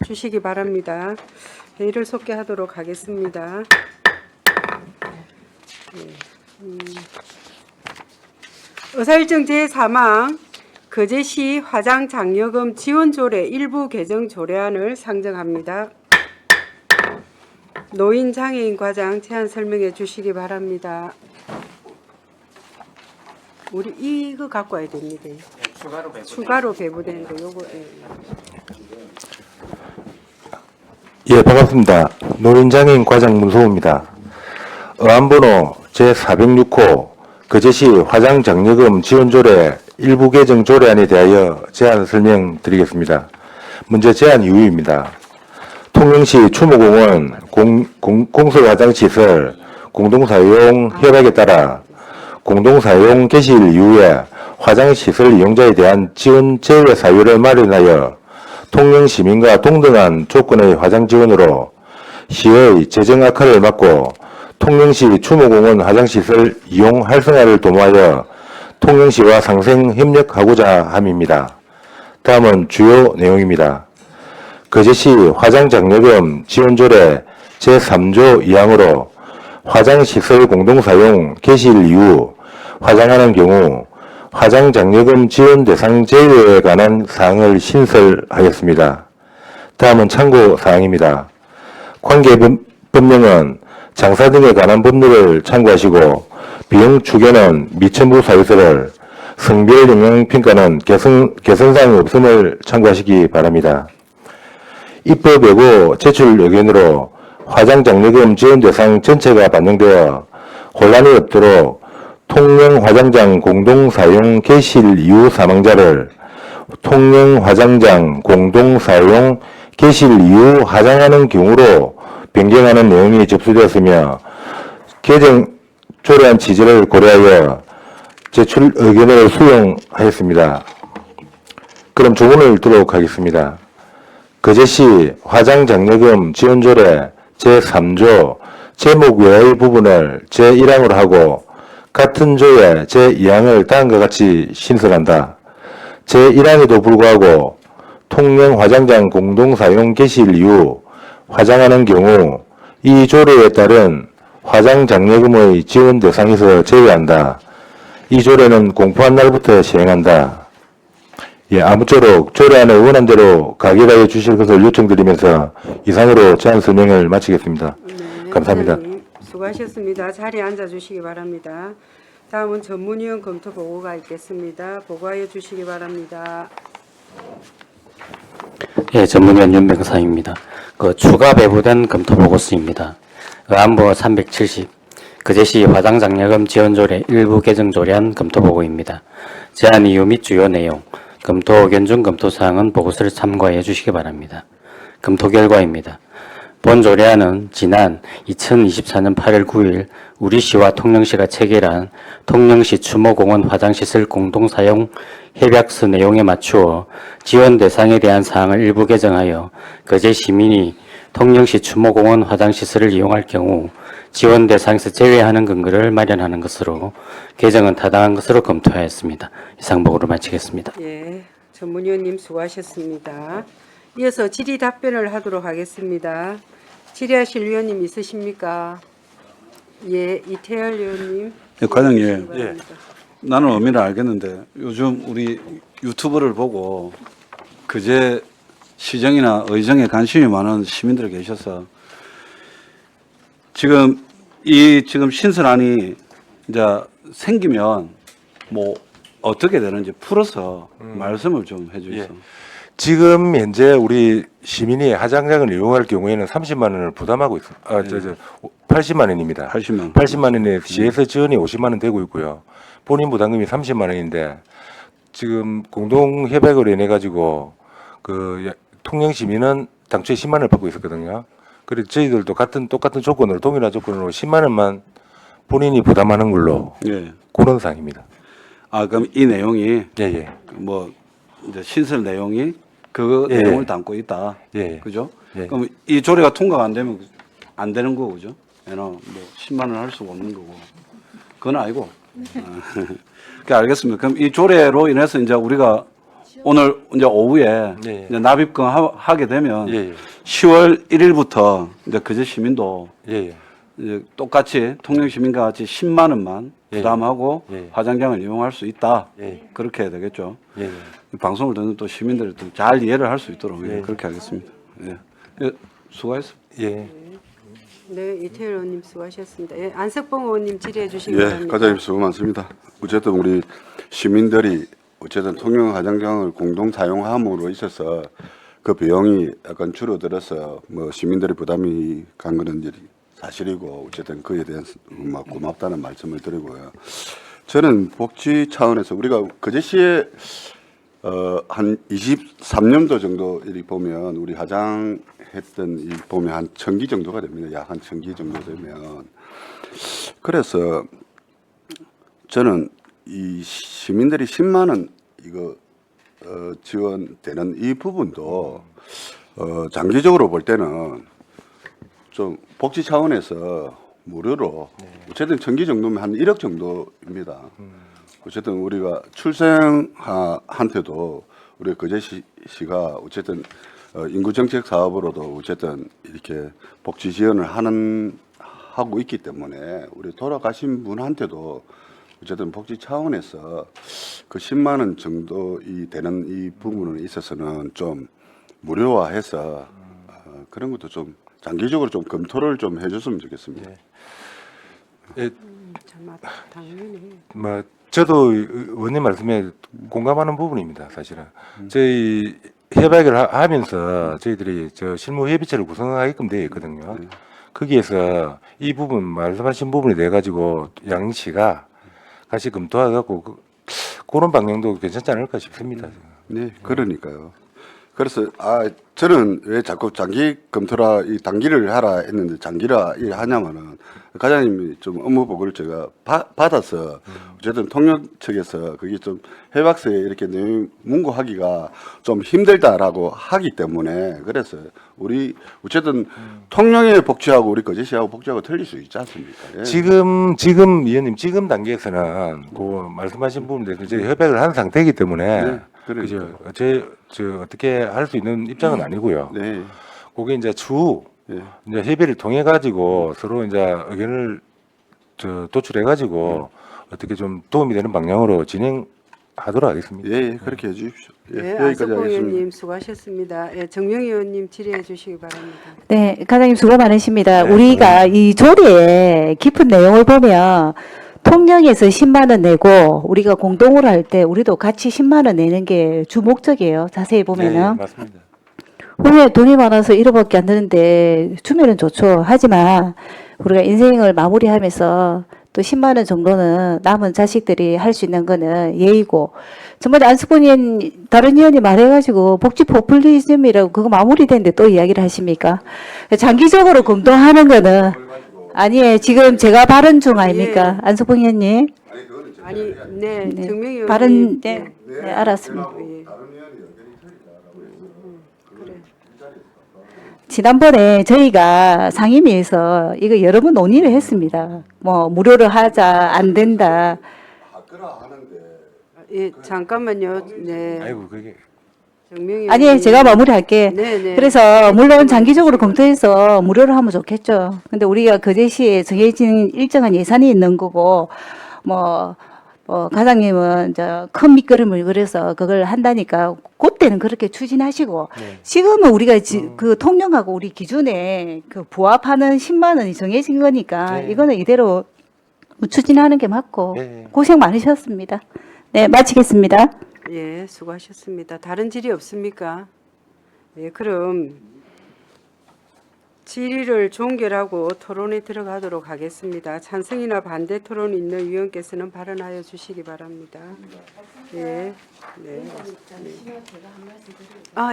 주시기 바랍니다. 회의를 속개하도록 하겠습니다. 의사일정 제3항 거제시 화장 장려금 지원 조례 일부 개정 조례안을 상정합니다. 노인 장애인 과장 제안 설명해 주시기 바랍니다. 우리 이거 갖고 와야 됩니다. 추가로 배부되는데 요거 예, 반갑습니다. 노인장애인 과장 문소호입니다. 어안번호 제406호 거제시 화장장려금 지원조례 일부 개정 조례안에 대하여 제안 설명드리겠습니다. 먼저 제안 이유입니다. 통영시 추모공원 공설화장시설 공동사용 협약에 따라 공동사용 개시일 이후에 화장시설 이용자에 대한 지원 제외 사유를 마련하여 통영 시민과 동등한 조건의 화장 지원으로 시의 재정 악화를 막고 통영시 추모공원 화장시설 이용 활성화를 도모하여 통영시와 상생 협력하고자 함입니다. 다음은 주요 내용입니다. 거제시 화장장려금 지원조례 제3조 2항으로 화장시설 공동사용 개시일 이후 화장하는 경우 화장장려금 지원 대상 제외에 관한 사항을 신설하였습니다. 다음은 참고 사항입니다. 관계법령은 장사 등에 관한 법률을 참고하시고 비용 추계는 미천부 사유서를 성별 영향평가는 개선사항 없음을 참고하시기 바랍니다. 입법 예고 제출 의견으로 화장장려금 지원 대상 전체가 반영되어 혼란이 없도록 통영화장장 공동사용 개시일 이후 사망자를 통영화장장 공동사용 개시일 이후 화장하는 경우로 변경하는 내용이 접수되었으며 개정 조례안 취지를 고려하여 제출 의견을 수용하였습니다. 그럼 조문을 듣도록 하겠습니다. 거제시 화장장려금 지원조례 제3조 제목 외의 부분을 제1항으로 하고 같은 조의 제2항을 다음과 같이 신설한다. 제1항에도 불구하고 통영 화장장 공동사용 개시일 이후 화장하는 경우 이 조례에 따른 화장장려금의 지원 대상에서 제외한다. 이 조례는 공포한 날부터 시행한다. 예, 아무쪼록 조례안을 원안대로 가결하여 주실 것을 요청드리면서 이상으로 제안 설명을 마치겠습니다. 네, 감사합니다. 의장님, 수고하셨습니다. 자리에 앉아 주시기 바랍니다. 다음은 전문위원 검토 보고가 있겠습니다. 보고하여 주시기 바랍니다. 예, 전문위원 윤병사입니다. 추가 배부된 검토 보고서입니다. 의안부 370 거제시 화장장려금 지원조례 일부 개정 조례안 검토 보고입니다. 제안 이유 및 주요 내용, 검토 의견 중 검토 사항은 보고서를 참고해 주시기 바랍니다. 검토 결과입니다. 본 조례안은 지난 2024년 8월 9일 우리시와 통영시가 체결한 통영시 추모공원 화장시설 공동사용 협약서 내용에 맞추어 지원 대상에 대한 사항을 일부 개정하여 거제 시민이 통영시 추모공원 화장시설을 이용할 경우 지원 대상에서 제외하는 근거를 마련하는 것으로 개정은 타당한 것으로 검토하였습니다. 이상 보고를 마치겠습니다. 예, 전문위원님 수고하셨습니다. 이어서 질의 답변을 하도록 하겠습니다. 질의하실 위원님 있으십니까? 예, 이태열 위원님. 예, 과장님. 질의 바랍니다. 나는 의미를 알겠는데 요즘 우리 유튜브를 보고 그제 시정이나 의정에 관심이 많은 시민들이 계셔서 지금 지금 신설안이 이제 생기면 뭐 어떻게 되는지 풀어서 말씀을 좀 해주세요. 예. 지금 현재 우리 시민이 화장장을 이용할 경우에는 30만 원을 부담하고 있습니다. 80만 원입니다. 80만 원에 시에서 지원이 50만 원 되고 있고요. 본인 부담금이 30만 원인데 지금 공동 협약을 인해 가지고 통영 시민은 당초에 10만 원을 받고 있었거든요. 그래서 저희들도 똑같은 조건으로 동일한 조건으로 10만 원만 본인이 부담하는 걸로 예. 그런 사항입니다. 아 그럼 이 내용이 예. 뭐 이제 신설 내용이 그 예. 내용을 담고 있다. 예. 그죠? 예. 그럼 이 조례가 통과가 안 되면 안 되는 거고, 그죠? 뭐 10만 원 할 수가 없는 거고. 그건 아니고. 알겠습니다. 그럼 이 조례로 인해서 이제 우리가 오늘 이제 오후에 네. 이제 납입금 하게 되면 예, 10월 1일부터 이제 거제 시민도 예, 예. 이제 똑같이 통영 시민과 같이 10만 원만 예. 부담하고 예. 화장장을 이용할 수 있다. 예. 그렇게 해야 되겠죠. 예, 예. 방송을 듣는 또 시민들이 또 잘 이해를 할 수 있도록 예. 그렇게 하겠습니다. 예. 예, 수고했습니다. 예. 네, 이태일 의원님 수고하셨습니다. 예, 안석봉 의원님 질의해 주시기 예, 바랍니다. 과장님 수고 많습니다. 어쨌든 우리 시민들이 어쨌든 통영 화장장을 공동 사용함으로 있어서 그 비용이 약간 줄어들어서 뭐 시민들이 부담이 간 거는 이제 사실이고 어쨌든 그에 대한 고맙다는 말씀을 드리고요. 저는 복지 차원에서 우리가 거제시에 한 23년도 정도 이리 보면 우리 화장했던 이 보면 한 1000기 정도가 됩니다. 약 한 1000기 정도 되면 그래서 저는 이 시민들이 10만 원 이거 지원되는 이 부분도 장기적으로 볼 때는 좀 복지 차원에서 무료로 어쨌든 1000기 정도면 한 1억 정도입니다. 어쨌든 우리가 출생한테도 우리 거제시가 어쨌든 인구정책 사업으로도 어쨌든 이렇게 복지 지원을 하고 있기 때문에 우리 돌아가신 분한테도 어쨌든 복지 차원에서 그 10만 원 정도 되는 이 부분에 있어서는 좀 무료화해서 그런 것도 좀 장기적으로 좀 검토를 좀 해줬으면 좋겠습니다. 예, 참, 당연히. 뭐 저도 의원님 말씀에 공감하는 부분입니다. 사실은 저희 협약을 하면서 저희들이 저 실무 협의체를 구성하게끔 되어 있거든요. 거기에서 이 부분 말씀하신 부분에 대해 가지고 양시가 같이 검토해갖고 그런 방향도 괜찮지 않을까 싶습니다. 네, 그러니까요. 그래서 저는 왜 자꾸 장기 검토라 이 단기를 하라 했는데 장기라 이 하냐면은 과장님이 좀 업무 보고를 제가 받아서 어쨌든 통역 측에서 그게 좀 협약서에 이렇게 내용 문구하기가 좀 힘들다라고 하기 때문에 그래서 우리 어쨌든 통영의 복지하고 우리 거제시하고 복지하고 틀릴 수 있지 않습니까? 예. 지금 위원님 지금 단계에서는 그 말씀하신 부분에 대해서 이제 협약을 한 상태이기 때문에 네, 그러니까요. 그죠? 저 어떻게 할 수 있는 입장은 아니고요. 네. 그게 이제 예. 이제 협의를 통해 가지고 서로 이제 의견을 도출해 가지고 어떻게 좀 도움이 되는 방향으로 진행하도록 하겠습니다. 예, 그렇게 해 주십시오. 예, 네, 여기까지 안석봉 하겠습니다. 의원님 수고하셨습니다. 예, 정명희 의원님 질의해 주시기 바랍니다. 네, 과장님 수고 많으십니다. 네, 우리가 이 조례의 깊은 내용을 보면 통영에서 10만 원 내고 우리가 공동으로 할 때 우리도 같이 10만 원 내는 게 주 목적이에요. 자세히 보면은. 네, 맞습니다. 왜 돈이 많아서 1억밖에 안 드는데 주면은 좋죠. 하지만 우리가 인생을 마무리하면서 또 10만 원 정도는 남은 자식들이 할 수 있는 거는 예의고 정말 안석봉 의원 다른 의원이 말해가지고 복지 포퓰리즘이라고 그거 마무리되는데 또 이야기를 하십니까? 장기적으로 검토하는 거는 아니에요. 지금 제가 발언 중 아닙니까? 안석봉 의원님. 아니, 네, 네. 정명희 의원님. 발언 네, 네, 알았습니다. 예. 지난번에 저희가 상임위에서 이거 여러 번 논의를 했습니다. 뭐 무료로 하자 안 된다. 예, 잠깐만요. 네, 아이고 그게 정명희 아니 의원님. 제가 마무리할게. 네, 네. 그래서 물론 장기적으로 검토해서 무료로 하면 좋겠죠. 근데 우리가 거제시에 정해진 일정한 예산이 있는 거고 과장님은 큰 밑거름을 그려서 그걸 한다니까 그때는 그렇게 추진하시고 지금은 우리가 그 통영하고 우리 기준에 그 부합하는 10만 원이 정해진 거니까 네. 이거는 이대로 추진하는 게 맞고 네. 고생 많으셨습니다. 네, 마치겠습니다. 예, 수고하셨습니다. 다른 질의 없습니까? 예, 그럼 질의를 종결하고 토론에 들어가도록 하겠습니다. 찬성이나 반대 토론 있는 위원께서는 발언하여 주시기 바랍니다. 예, 네.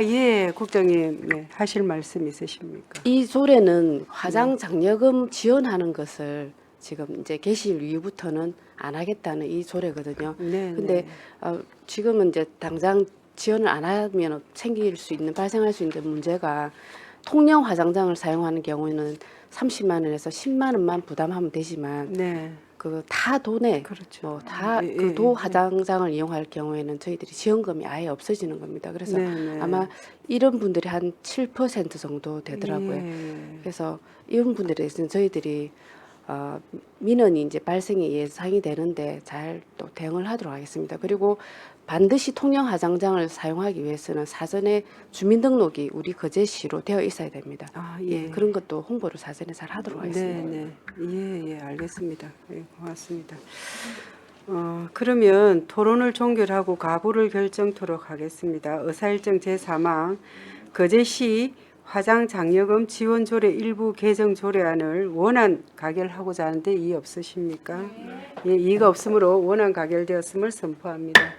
예, 국장님, 네, 하실 말씀 있으십니까? 이 조례는 화장 장려금 지원하는 것을 지금 이제 개시일 이후부터는 안 하겠다는 이 조례거든요. 네. 근데 지금은 이제 당장 지원을 안 하면 발생할 수 있는 문제가 통영 화장장을 사용하는 경우에는 30만 원에서 10만 원만 부담하면 되지만 네. 그 타 도내 그렇죠. 그 도 화장장을 이용할 경우에는 저희들이 지원금이 아예 없어지는 겁니다. 그래서 네. 아마 이런 분들이 한 7% 정도 되더라고요. 예. 그래서 이런 분들에 대해서는 저희들이 민원이 이제 발생이 예상이 되는데 잘 또 대응을 하도록 하겠습니다. 그리고 반드시 통영 화장장을 사용하기 위해서는 사전에 주민등록이 우리 거제시로 되어 있어야 됩니다. 아, 예. 그런 것도 홍보를 사전에 잘 하도록 하겠습니다. 네. 알겠습니다. 예, 고맙습니다. 그러면 토론을 종결하고 가부를 결정토록 하겠습니다. 의사일정 제3항 거제시 화장 장려금 지원 조례 일부 개정 조례안을 원안 가결하고자 하는데 이의 없으십니까? 예, 이의가 없으므로 원안 가결되었음을 선포합니다.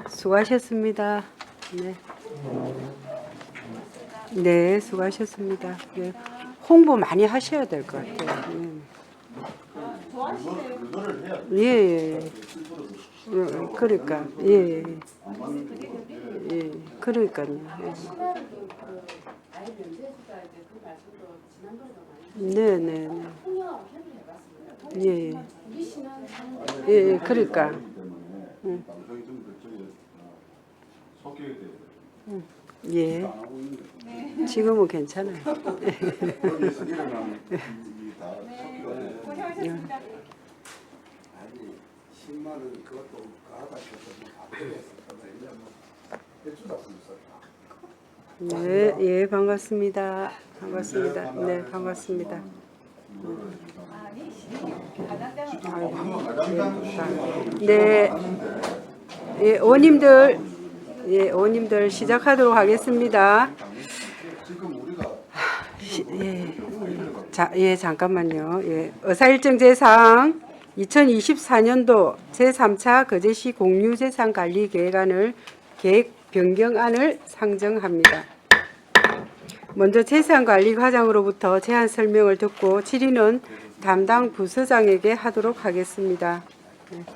수고하셨습니다. 네. 네, 수고하셨습니다. 네. 홍보 많이 하셔야 될 것 같아요. 예. 그러니까 그러니까요. 네. 그러니까. 예. 지금은 괜찮아요. 네, 예, 반갑습니다. 네, 반갑습니다. 네, 예, 의원님들 시작하도록 하겠습니다. 잠깐만요. 예, 의사일정 제4항 2024년도 제3차 거제시 공유재산관리계획안을 계획 변경안을 상정합니다. 먼저 재산관리 과장으로부터 제안 설명을 듣고 질의는 담당 부서장에게 하도록 하겠습니다.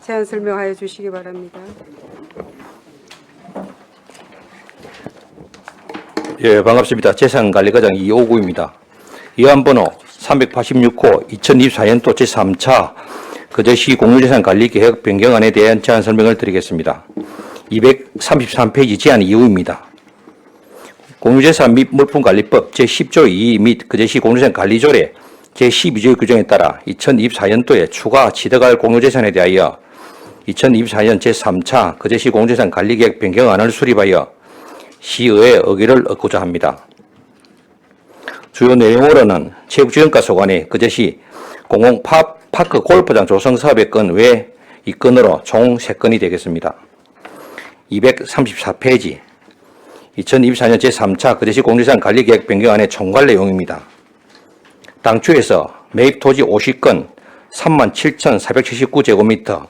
제안 설명하여 주시기 바랍니다. 예, 반갑습니다. 재산관리과장 이오구입니다. 이안번호 386호 2024년도 제3차 거제시 공유재산관리계획 변경안에 대한 제안 설명을 드리겠습니다. 233페이지 제안 이유입니다. 공유재산 및 물품관리법 제10조 2 및 거제시 공유재산 관리조례 제12조의 규정에 따라 2024년도에 추가 취득할 공유재산에 대하여 2024년 제3차 거제시 공유재산 관리계획 변경안을 수립하여 시의회 의결을 얻고자 합니다. 주요 내용으로는 체육지원과 소관의 거제시 공공 파크 골프장 조성 사업의 건 외 이 건으로 총 3건이 되겠습니다. 234페이지 2024년 제3차 거제시 공유재산 관리계획 변경안의 총괄 내용입니다. 당초에서 매입 토지 50건 37,479제곱미터,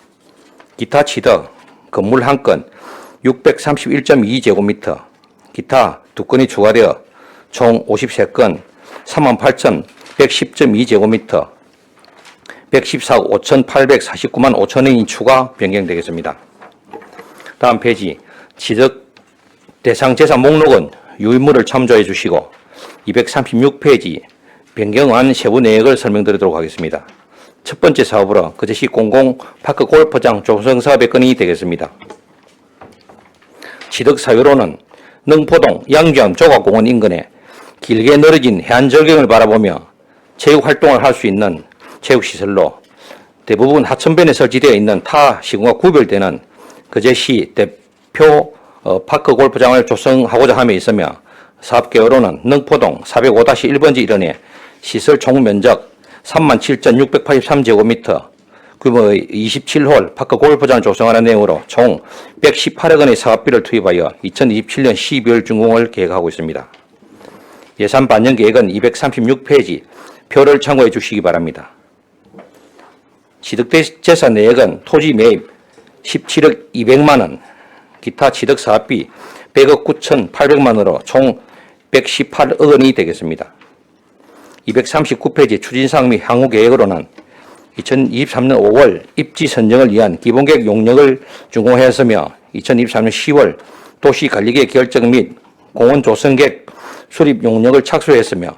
기타 취득 건물 1건 631.2제곱미터, 기타 2건이 추가되어 총 53건 38,110.2제곱미터, 114억 5,849만 5천원이 추가 변경되겠습니다. 다음 페이지 취득 대상 재산 목록은 유인물을 참조해 주시고 236페이지 변경안 세부 내역을 설명드리도록 하겠습니다. 첫 번째 사업으로 거제시 공공 파크 골프장 조성 사업의 건이 되겠습니다. 취득 사유로는 능포동 양주암 조각공원 인근에 길게 늘어진 해안절경을 바라보며 체육 활동을 할 수 있는 체육시설로 대부분 하천변에 설치되어 있는 타 시군과 구별되는 거제시 대표 파크 골프장을 조성하고자 함에 있으며 사업계획으로는 능포동 405-1번지 일원에 시설 총 면적 37,683제곱미터 규모의 27홀 파크 골프장을 조성하는 내용으로 총 118억 원의 사업비를 투입하여 2027년 12월 준공을 계획하고 있습니다. 예산 반영 계획은 236페이지 표를 참고해 주시기 바랍니다. 취득재산 내역은 토지 매입 17억 200만 원, 기타 취득 사업비 100억 9,800만 원으로 총 118억 원이 되겠습니다. 239페이지 추진사항 및 향후 계획으로는 2023년 5월 입지 선정을 위한 기본계획 용역을 준공하였으며 2023년 10월 도시관리계획 결정 및 공원 조성계획 수립 용역을 착수했으며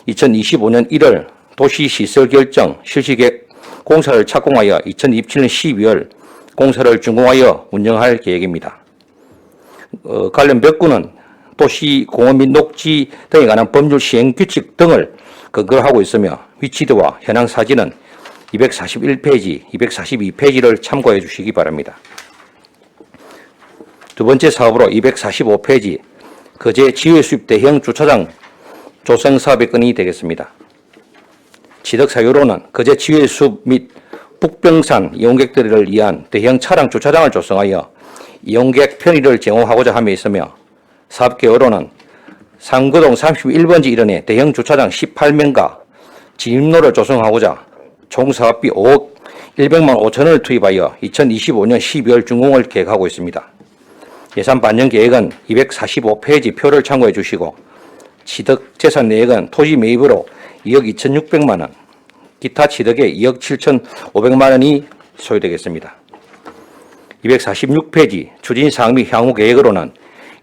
2025년 1월 도시시설 결정 실시계획 공사를 착공하여 2027년 12월 공사를 준공하여 운영할 계획입니다. 관련 벽구는 도시 공원 및 녹지 등에 관한 법률 시행 규칙 등을 근거로 하고 있으며 위치도와 현황 사진은 241페이지, 242페이지를 참고해 주시기 바랍니다. 두 번째 사업으로 245페이지 거제 지회 수입 대형 주차장 조성 사업의 건이 되겠습니다. 지적 사유로는 거제 지회 수입 및 북병산 이용객들을 위한 대형 차량 주차장을 조성하여 이용객 편의를 제공하고자 함에 있으며 사업 개요로는 상구동 31번지 일원의 대형 주차장 18면과 진입로를 조성하고자 총 사업비 5억 100만 5천원을 투입하여 2025년 12월 준공을 계획하고 있습니다. 예산 반영 계획은 245페이지 표를 참고해 주시고 취득 재산 내역은 토지 매입으로 2억 2,600만 원, 기타 취득에 2억 7,500만 원이 소요되겠습니다. 246페이지 추진사항 및 향후 계획으로는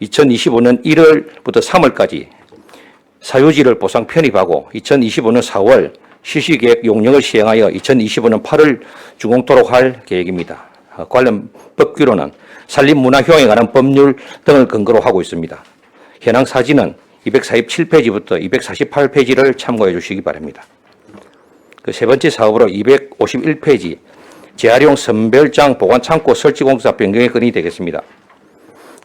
2025년 1월부터 3월까지 사유지를 보상 편입하고 2025년 4월 실시계획 용역을 시행하여 2025년 8월 준공토록 할 계획입니다. 관련 법규로는 산림문화휴양에 관한 법률 등을 근거로 하고 있습니다. 현황 사진은 247페이지부터 248페이지를 참고해 주시기 바랍니다. 그 세 번째 사업으로 251페이지 재활용 선별장 보관창고 설치공사 변경의 건이 되겠습니다.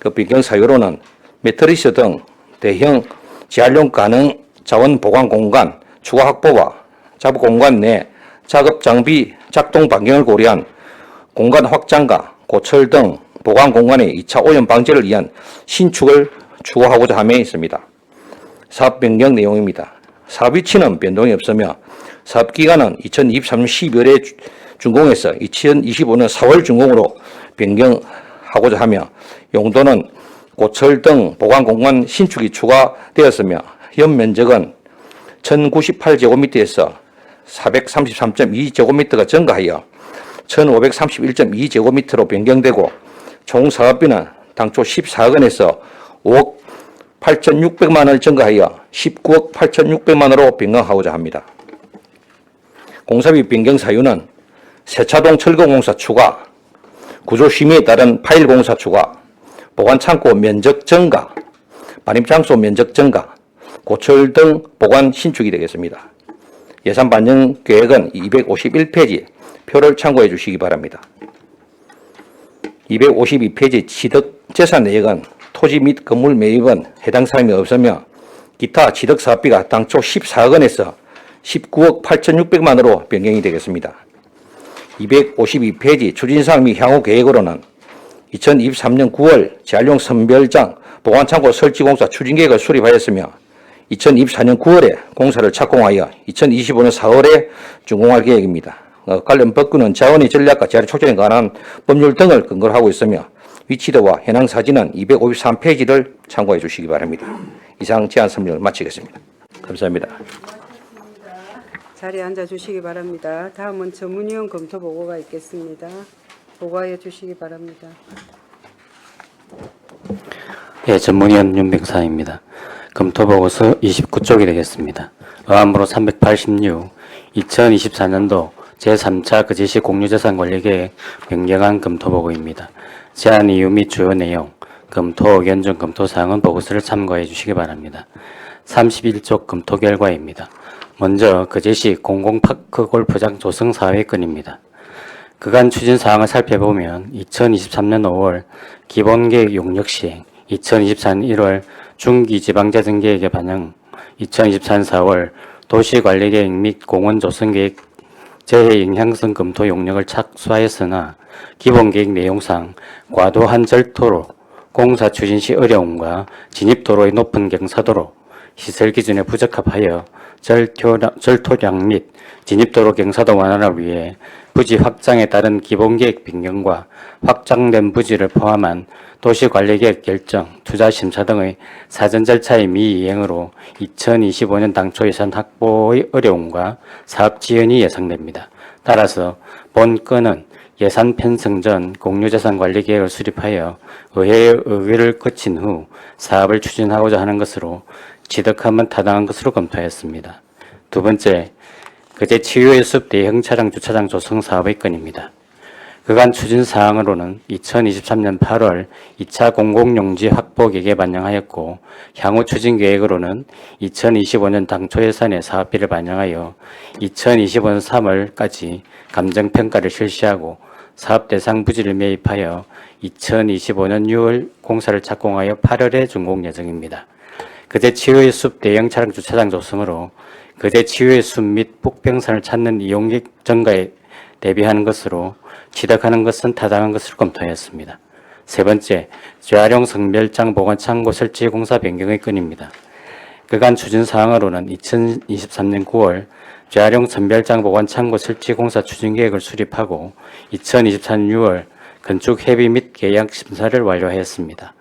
그 변경 사유로는 매트리스 등 대형 재활용 가능 자원 보관 공간 추가 확보와 작업 공간 내 작업 장비 작동 반경을 고려한 공간 확장과 고철 등 보관 공간의 2차 오염 방지를 위한 신축을 추구하고자 함에 있습니다. 사업 변경 내용입니다. 사업 위치는 변동이 없으며 사업 기간은 2023년 12월에 준공해서 2025년 4월 준공으로 변경하고자 하며 용도는 고철 등 보관 공간 신축이 추가되었으며 연면적은 1098제곱미터에서 433.2제곱미터가 증가하여 1531.2제곱미터로 변경되고 총 사업비는 당초 14억 원에서 5억 8,600만 원을 증가하여 19억 8,600만 원으로 변경하고자 합니다. 공사비 변경 사유는 세차동 철거공사 추가, 구조 심의에 따른 파일 공사 추가, 보관창고 면적 증가, 반입장소 면적 증가, 고철 등 보관 신축이 되겠습니다. 예산 반영 계획은 251페이지 표를 참고해 주시기 바랍니다. 252페이지 취득 재산 내역은 토지 및 건물 매입은 해당 사항이 없으며 기타 취득 사업비가 당초 14억 원에서 19억 8,600만 원으로 변경이 되겠습니다. 252페이지 추진사항 및 향후 계획으로는 2023년 9월 재활용 선별장 보관창고 설치공사 추진계획을 수립하였으며 2024년 9월에 공사를 착공하여 2025년 4월에 준공할 계획입니다. 관련 법규는 자원의 전략과 재활 촉진에 관한 법률 등을 근거로 하고 있으며 위치도와 현황 사진은 253페이지를 참고해 주시기 바랍니다. 이상 제안 설명을 마치겠습니다. 감사합니다. 자리에 앉아 주시기 바랍니다. 다음은 전문위원 검토 보고가 있겠습니다. 보고하여 주시기 바랍니다. 예, 전문위원 윤병사입니다. 검토보고서 29쪽이 되겠습니다. 어함으로 386, 2024년도 제3차 거제시 공유재산관리계획 변경안 검토보고입니다. 제안 이유 및 주요 내용, 검토 의견 중 검토사항은 보고서를 참고해 주시기 바랍니다. 31쪽 검토 결과입니다. 먼저 거제시 공공파크 골프장 조성 사업의 건입니다. 그간 추진사항을 살펴보면 2023년 5월 기본계획 용역 시행, 2024년 1월 중기지방재정계획의 반영, 2024년 4월 도시관리계획 및 공원조성계획 재해 영향성 검토 용역을 착수하였으나 기본계획 내용상 과도한 절토로 공사 추진 시 어려움과 진입도로의 높은 경사도로 시설 기준에 부적합하여 절토량 및 진입도로 경사도 완화를 위해 부지 확장에 따른 기본계획 변경과 확장된 부지를 포함한 도시관리계획 결정, 투자심사 등의 사전 절차의 미이행으로 2025년 당초 예산 확보의 어려움과 사업 지연이 예상됩니다. 따라서 본 건은 예산 편성 전 공유재산관리계획을 수립하여 의회의 의결을 거친 후 사업을 추진하고자 하는 것으로 취득하면 타당한 것으로 검토했습니다. 두 번째, 그제 치유의 숲 대형 차량 주차장 조성 사업의 건입니다. 그간 추진 사항으로는 2023년 8월 2차 공공용지 확보 계획에 반영하였고 향후 추진 계획으로는 2025년 당초 예산에 사업비를 반영하여 2025년 3월까지 감정평가를 실시하고 사업 대상 부지를 매입하여 2025년 6월 공사를 착공하여 8월에 준공 예정입니다. 그제 치유의 숲 대형 차량 주차장 조성으로 그제 치유의 숲 및 북평산을 찾는 이용객 증가에 대비하는 것으로 취득하는 것은 타당한 것으로 검토하였습니다. 세 번째, 재활용 성별장 보관 창고 설치 공사 변경의 건입니다. 그간 추진 사항으로는 2023년 9월 재활용 선별장 보관 창고 설치 공사 추진 계획을 수립하고 2024년 6월 건축 협의 및 계약 심사를 완료하였습니다.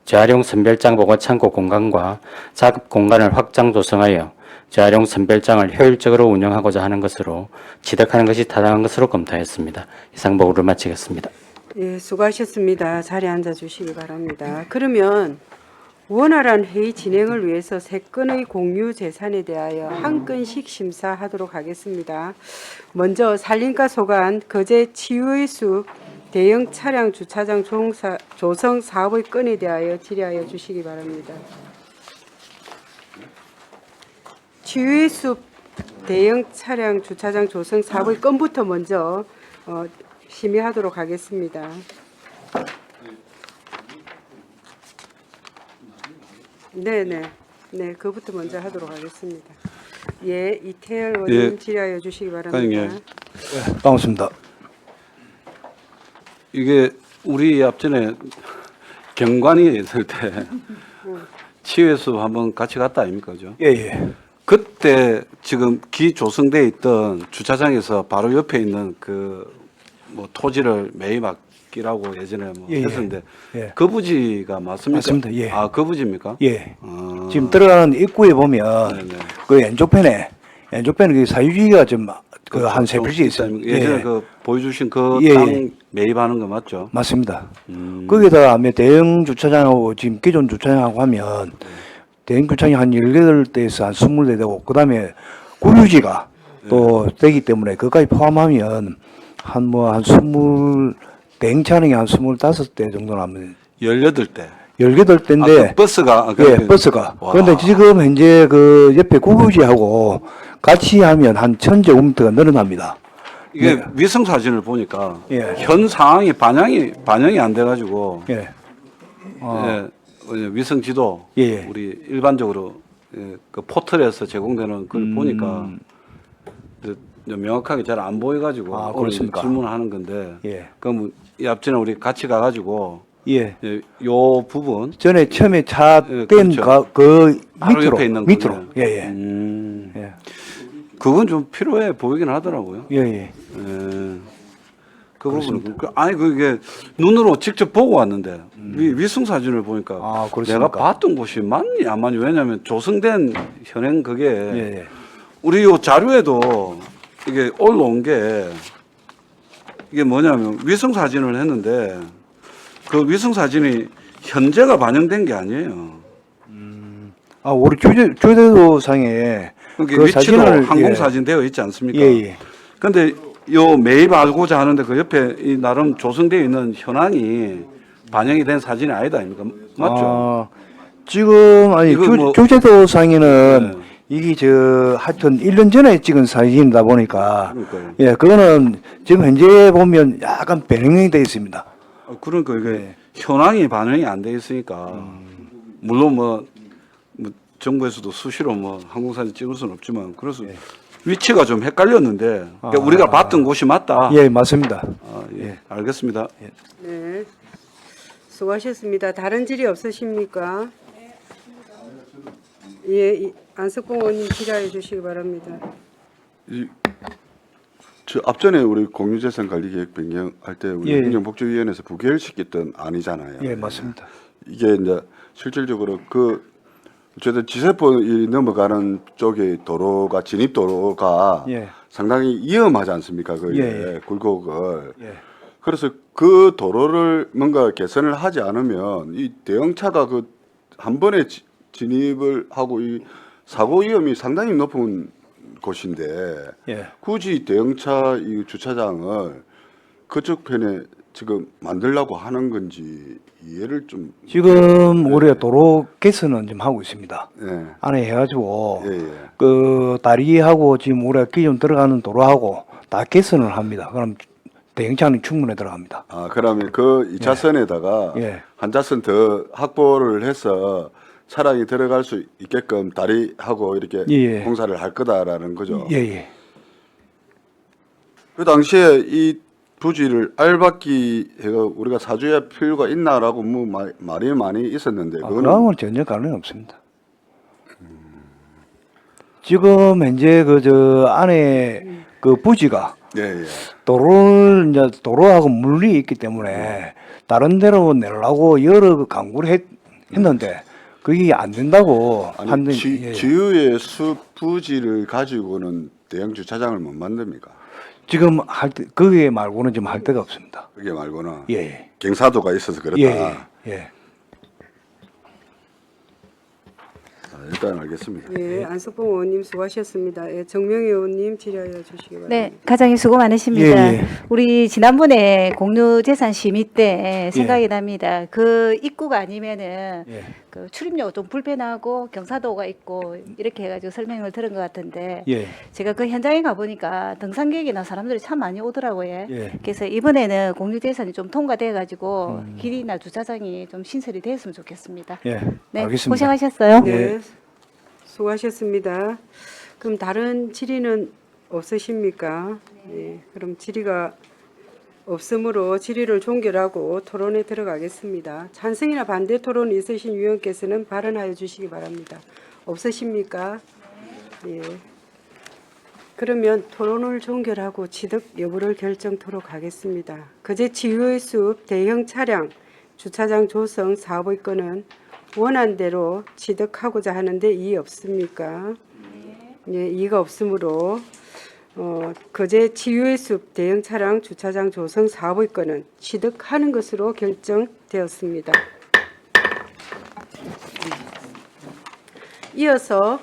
재활용 선별장 보관 창고 공간과 작업 공간을 확장 조성하여 재활용 선별장을 효율적으로 운영하고자 하는 것으로 취득하는 것이 타당한 것으로 검토하였습니다. 이상 보고를 마치겠습니다. 예, 수고하셨습니다. 자리에 앉아 주시기 바랍니다. 그러면 원활한 회의 진행을 위해서 세 건의 공유 재산에 대하여 한 건씩 심사하도록 하겠습니다. 먼저 산림과 소관 거제 치유의 숲 대형 차량 주차장 조성 사업의 건에 대하여 질의하여 주시기 바랍니다. 치유의 숲 대형 차량 주차장 조성 사업의 건부터 먼저 심의하도록 하겠습니다. 네, 그부터 먼저 하도록 하겠습니다. 예, 이태열 의원님 예. 질의하여 주시기 바랍니다. 아니, 반갑습니다. 이게 우리 앞전에 경관이 있을 때 치유에서 한번 같이 갔다 아닙니까, 그죠? 예. 그때 지금 기조성돼 있던 주차장에서 바로 옆에 있는 그 뭐 토지를 매입하기라고 예전에 뭐 예, 예. 했었는데 예. 그 부지가 맞습니까? 맞습니다. 예. 아, 그 부지입니까? 예. 지금 지금 들어가는 입구에 보면 네네. 그 왼쪽편에 그 사유지가 좀 그 한 세 필지 있어요. 예전에 그 보여주신 그 예, 땅 예. 매입하는 거 맞죠? 맞습니다. 거기다가 아마 대형 주차장하고 지금 기존 주차장하고 하면 네. 대형 주차장이 한 18대에서 한 20대 되고 그다음에 구유지가 또 되기 때문에 그까지 포함하면 한 20 대형 차량이 한 25대 정도 나면 18대. 18대인데 그 버스가 예, 버스가. 와. 그런데 지금 현재 그 옆에 구유지하고 같이 하면 한 1000제곱미터가 늘어납니다. 이게 네. 위성 사진을 보니까 예. 현 상황이 반영이 안 돼가지고 예. 위성 지도 예. 우리 일반적으로 그 포털에서 제공되는 걸 보니까 명확하게 잘 안 보여가지고 아, 오늘 그렇습니까? 질문하는 건데 예. 그럼 이 앞전에 우리 같이 가가지고 예. 요 부분 전에 처음에 차 예, 뗀 그렇죠. 그 바로 밑으로 옆에 있는 밑으로. 거네요. 예. 예. 그건 좀 필요해 보이긴 하더라고요. 예. 예. 그 부분은 아니 그게 눈으로 직접 보고 왔는데 위성 사진을 보니까 아, 그렇습니까? 내가 봤던 곳이 맞니 안 맞니 왜냐하면 조성된 현행 그게 예. 우리 요 자료에도 이게 올라온 게 이게 뭐냐면 위성 사진을 했는데 그 위성 사진이 현재가 반영된 게 아니에요. 아, 우리 주제도상에 그게 그 위치도 사진을, 항공 예. 사진 되어 있지 않습니까? 예. 근데 요 매입하고자 하는데 그 옆에 이 나름 조성되어 있는 현황이 반영이 된 사진이 아니다 아닙니까? 맞죠? 아, 지금 아니 이거 뭐- 주제도상에는 네. 이게 하여튼 1년 전에 찍은 사진이다 보니까 그러니까요. 예, 그거는 지금 현재 보면 약간 변형이 되어 있습니다. 그러니까 이게 네. 현황이 반영이 안 돼 있으니까 물론 뭐 정부에서도 수시로 뭐 항공사진 찍을 수는 없지만 그래서 위치가 좀 헷갈렸는데 그러니까 우리가 봤던 곳이 맞다. 예, 맞습니다. 아, 예. 알겠습니다. 네, 수고하셨습니다. 다른 질의 없으십니까? 예, 안석봉 의원님 질의해 주시기 바랍니다. 저 앞전에 우리 공유재산 관리 계획 변경할 때 우리 예. 행정복지위원회에서 부결시켰던 안이잖아요. 예, 맞습니다. 이게 이제 실질적으로 어쨌든 지세포이 넘어가는 쪽의 도로가 진입 도로가 예. 상당히 위험하지 않습니까? 그 예. 굴곡을. 예. 그래서 그 도로를 뭔가 개선을 하지 않으면 이 대형차가 한 번에 진입을 하고 이 사고 위험이 상당히 높은 곳인데 예. 굳이 대형차 이 주차장을 그쪽 편에 지금 만들려고 하는 건지 이해를 좀. 지금 우리가 도로 개선은 좀 하고 있습니다. 예. 안에 해가지고 예, 예. 그 다리하고 지금 우리가 기존 들어가는 도로하고 다 개선을 합니다. 그럼 대형차는 충분히 들어갑니다. 아, 그러면 그 2차선에다가 예. 한 차선 더 확보를 해서 차량이 들어갈 수 있게끔 다리하고 이렇게 예. 공사를 할 거다라는 거죠. 예예. 그 당시에 이 부지를 알박기 해가 우리가 사주할 필요가 있나라고 뭐 말이 많이 있었는데 그거는 그거는 전혀 가능이 없습니다. 지금 현재 그 저 안에 그 부지가 예, 예. 도로를 이제 도로하고 물리 있기 때문에 다른 데로 내려고 여러 강구를 했는데 그게 안 된다고 아니, 판단. 지유의 숲 부지를 가지고는 대형 주차장을 못 만듭니까? 지금 할 때 그게 말고는 지금 할 데가 없습니다. 그게 말고는 예. 경사도가 있어서 그렇다. 예. 예. 일단 알겠습니다. 예, 안석봉 의원님 수고하셨습니다. 예, 정명희 의원님 질의하여 주시기 바랍니다. 네, 과장님 수고 많으십니다. 예, 예. 우리 지난번에 공유재산 심의 때 생각이 납니다. 그 입구가 아니면은 예. 그 출입료가 좀 불편하고 경사도가 있고 이렇게 해가지고 설명을 들은 것 같은데 예. 제가 그 현장에 가보니까 등산객이나 사람들이 참 많이 오더라고요. 예. 그래서 이번에는 공유재산이 좀 통과돼가지고 길이나 주차장이 좀 신설이 됐으면 좋겠습니다. 예. 네, 알겠습니다. 고생하셨어요. 네, 수고하셨습니다. 그럼 다른 질의는 없으십니까? 네, 그럼 질의가 없으므로 질의를 종결하고 토론에 들어가겠습니다. 찬성이나 반대 토론 있으신 위원께서는 발언하여 주시기 바랍니다. 없으십니까? 예. 그러면 토론을 종결하고 취득 여부를 결정토록 하겠습니다. 거제 치유의 숲 대형 차량 주차장 조성 사업의 건은 원안대로 취득하고자 하는데 이의 없습니까? 예, 이의가 없으므로 거제 치유의 숲 대형 차량 주차장 조성 사업의 건은 취득하는 것으로 결정되었습니다. 이어서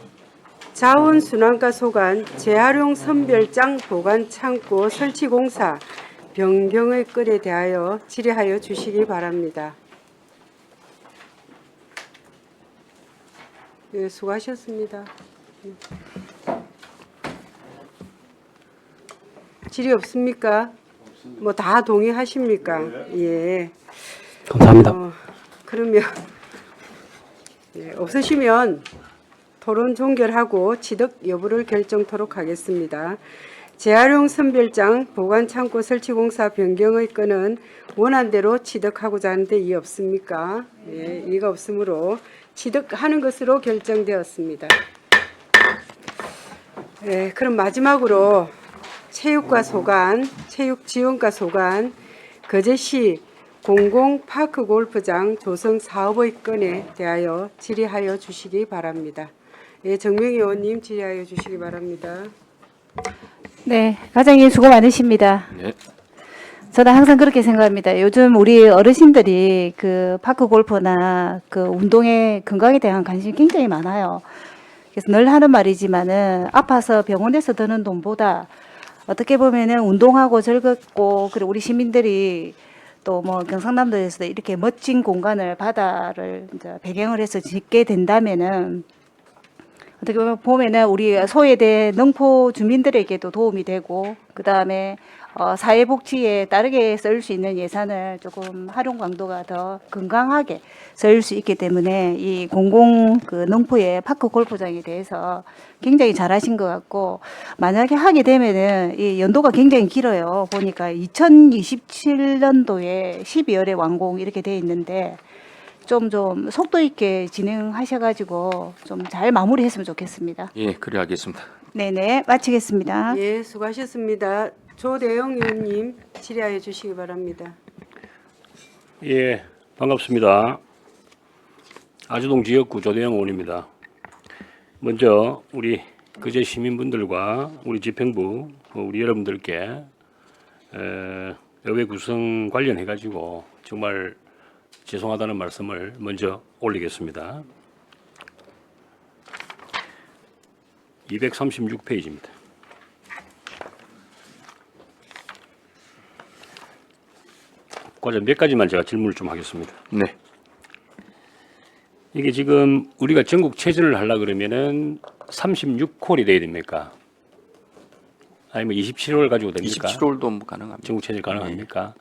자원순환과 소관 재활용 선별장 보관 창고 설치 공사 변경의 건에 대하여 질의하여 주시기 바랍니다. 예, 수고하셨습니다. 질의 없습니까? 뭐 다 동의하십니까? 예. 감사합니다. 그러면 예, 없으시면 토론 종결하고 취득 여부를 결정토록 하겠습니다. 재활용 선별장 보관 창고 설치 공사 변경의 건은 원안대로 취득하고자 하는데 이의 없습니까? 예, 이의가 없으므로 취득하는 것으로 결정되었습니다. 예, 그럼 마지막으로 체육과 소관, 체육지원과 소관, 거제시 공공파크 골프장 조성 사업의 건에 대하여 질의하여 주시기 바랍니다. 예, 정명희 의원님 질의하여 주시기 바랍니다. 네, 과장님 수고 많으십니다. 네. 저는 항상 그렇게 생각합니다. 요즘 우리 어르신들이 그 파크 골프나 그 운동의 건강에 대한 관심이 굉장히 많아요. 그래서 늘 하는 말이지만은 아파서 병원에서 드는 돈보다 어떻게 보면은 운동하고 즐겁고 그리고 우리 시민들이 또 뭐 경상남도에서도 이렇게 멋진 공간을 바다를 이제 배경을 해서 짓게 된다면은 어떻게 보면은 우리 소외된 능포 주민들에게도 도움이 되고 그 다음에 사회복지에 따르게 쓸 수 있는 예산을 조금 활용 강도가 더 건강하게 쓸 수 있기 때문에 이 공공 그 능포의 파크 골프장에 대해서 굉장히 잘하신 것 같고 만약에 하게 되면은 이 연도가 굉장히 길어요. 보니까 2027년도에 12월에 완공 이렇게 돼 있는데 좀 속도 있게 진행하셔가지고 좀 잘 마무리했으면 좋겠습니다. 예, 그래 하겠습니다. 네네 마치겠습니다. 예, 수고하셨습니다. 조대영 의원님 질의하여 주시기 바랍니다. 예, 반갑습니다. 아주동 지역구 조대영 의원입니다. 먼저 우리 거제 시민분들과 우리 집행부, 우리 여러분들께 의회 구성 관련해 가지고 정말 죄송하다는 말씀을 먼저 올리겠습니다. 236페이지입니다. 과연 몇 가지만 제가 질문을 좀 하겠습니다. 네. 이게 지금 우리가 전국 체전을 하려 그러면은 36홀이 돼야 됩니까? 아니면 27홀 가지고 됩니까? 27홀도 뭐 가능합니다. 전국 체전 가능합니까?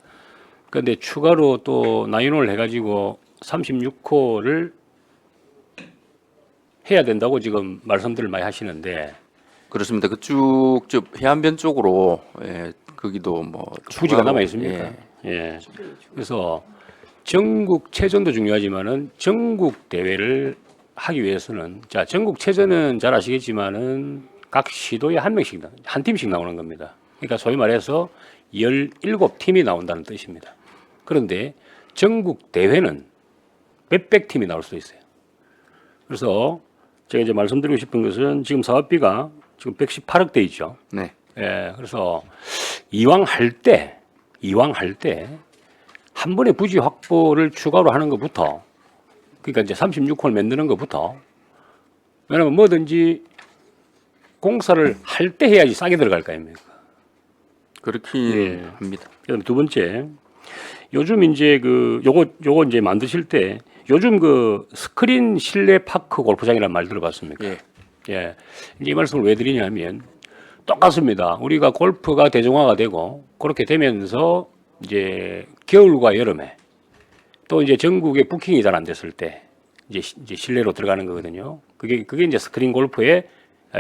그런데 추가로 또 나인홀을 해가지고 36홀을 해야 된다고 지금 말씀들을 많이 하시는데 그렇습니다. 그쭉 저 해안변 쪽으로 거기도 뭐 부지가 추가로, 남아 있습니까? 예. 그래서 전국체전도 중요하지만은 전국 대회를 하기 위해서는 자 전국체전은 잘 아시겠지만은 각 시도에 한 팀씩 나오는 겁니다. 그러니까 소위 말해서 17팀이 나온다는 뜻입니다. 그런데 전국 대회는 몇백 팀이 나올 수 있어요. 그래서 제가 이제 말씀드리고 싶은 것은 지금 사업비가 지금 118억 돼 있죠. 네. 예. 그래서 이왕 할 때 한 번에 부지 확보를 추가로 하는 것부터 그러니까 이제 36홀 만드는 것부터 왜냐면 뭐든지 공사를 할 때 해야지 싸게 들어갈 거 아닙니까? 그렇게 합니다. 그다음에 두 번째 요즘 이제 요거 이제 만드실 때 요즘 그 스크린 실내 파크 골프장이라는 말 들어봤습니까? 예. 예. 이제 이 말씀을 왜 드리냐면 똑같습니다. 우리가 골프가 대중화가 되고 그렇게 되면서 이제 겨울과 여름에 또 이제 전국에 부킹이 잘 안 됐을 때 이제 실내로 들어가는 거거든요. 그게 이제 스크린 골프의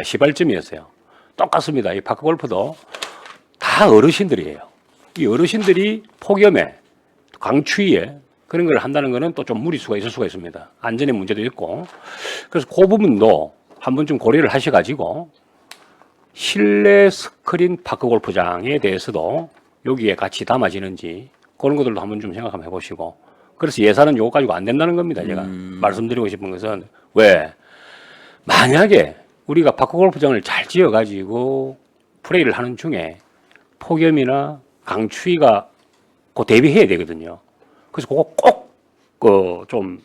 시발점이었어요. 똑같습니다. 이 파크 골프도 다 어르신들이에요. 이 어르신들이 폭염에 강추위에 그런 걸 한다는 거는 또 좀 무리수가 있을 수가 있습니다. 안전의 문제도 있고. 그래서 그 부분도 한번 좀 고려를 하셔가지고 실내 스크린 파크 골프장에 대해서도 여기에 같이 담아지는지 그런 것들도 한번 좀 생각 한번 해보시고 그래서 예산은 요거 가지고 안 된다는 겁니다. 제가 말씀드리고 싶은 것은 왜 만약에 우리가 파크 골프장을 잘 지어가지고 플레이를 하는 중에 폭염이나 강추위가 그 대비해야 되거든요. 그래서 그거 꼭 좀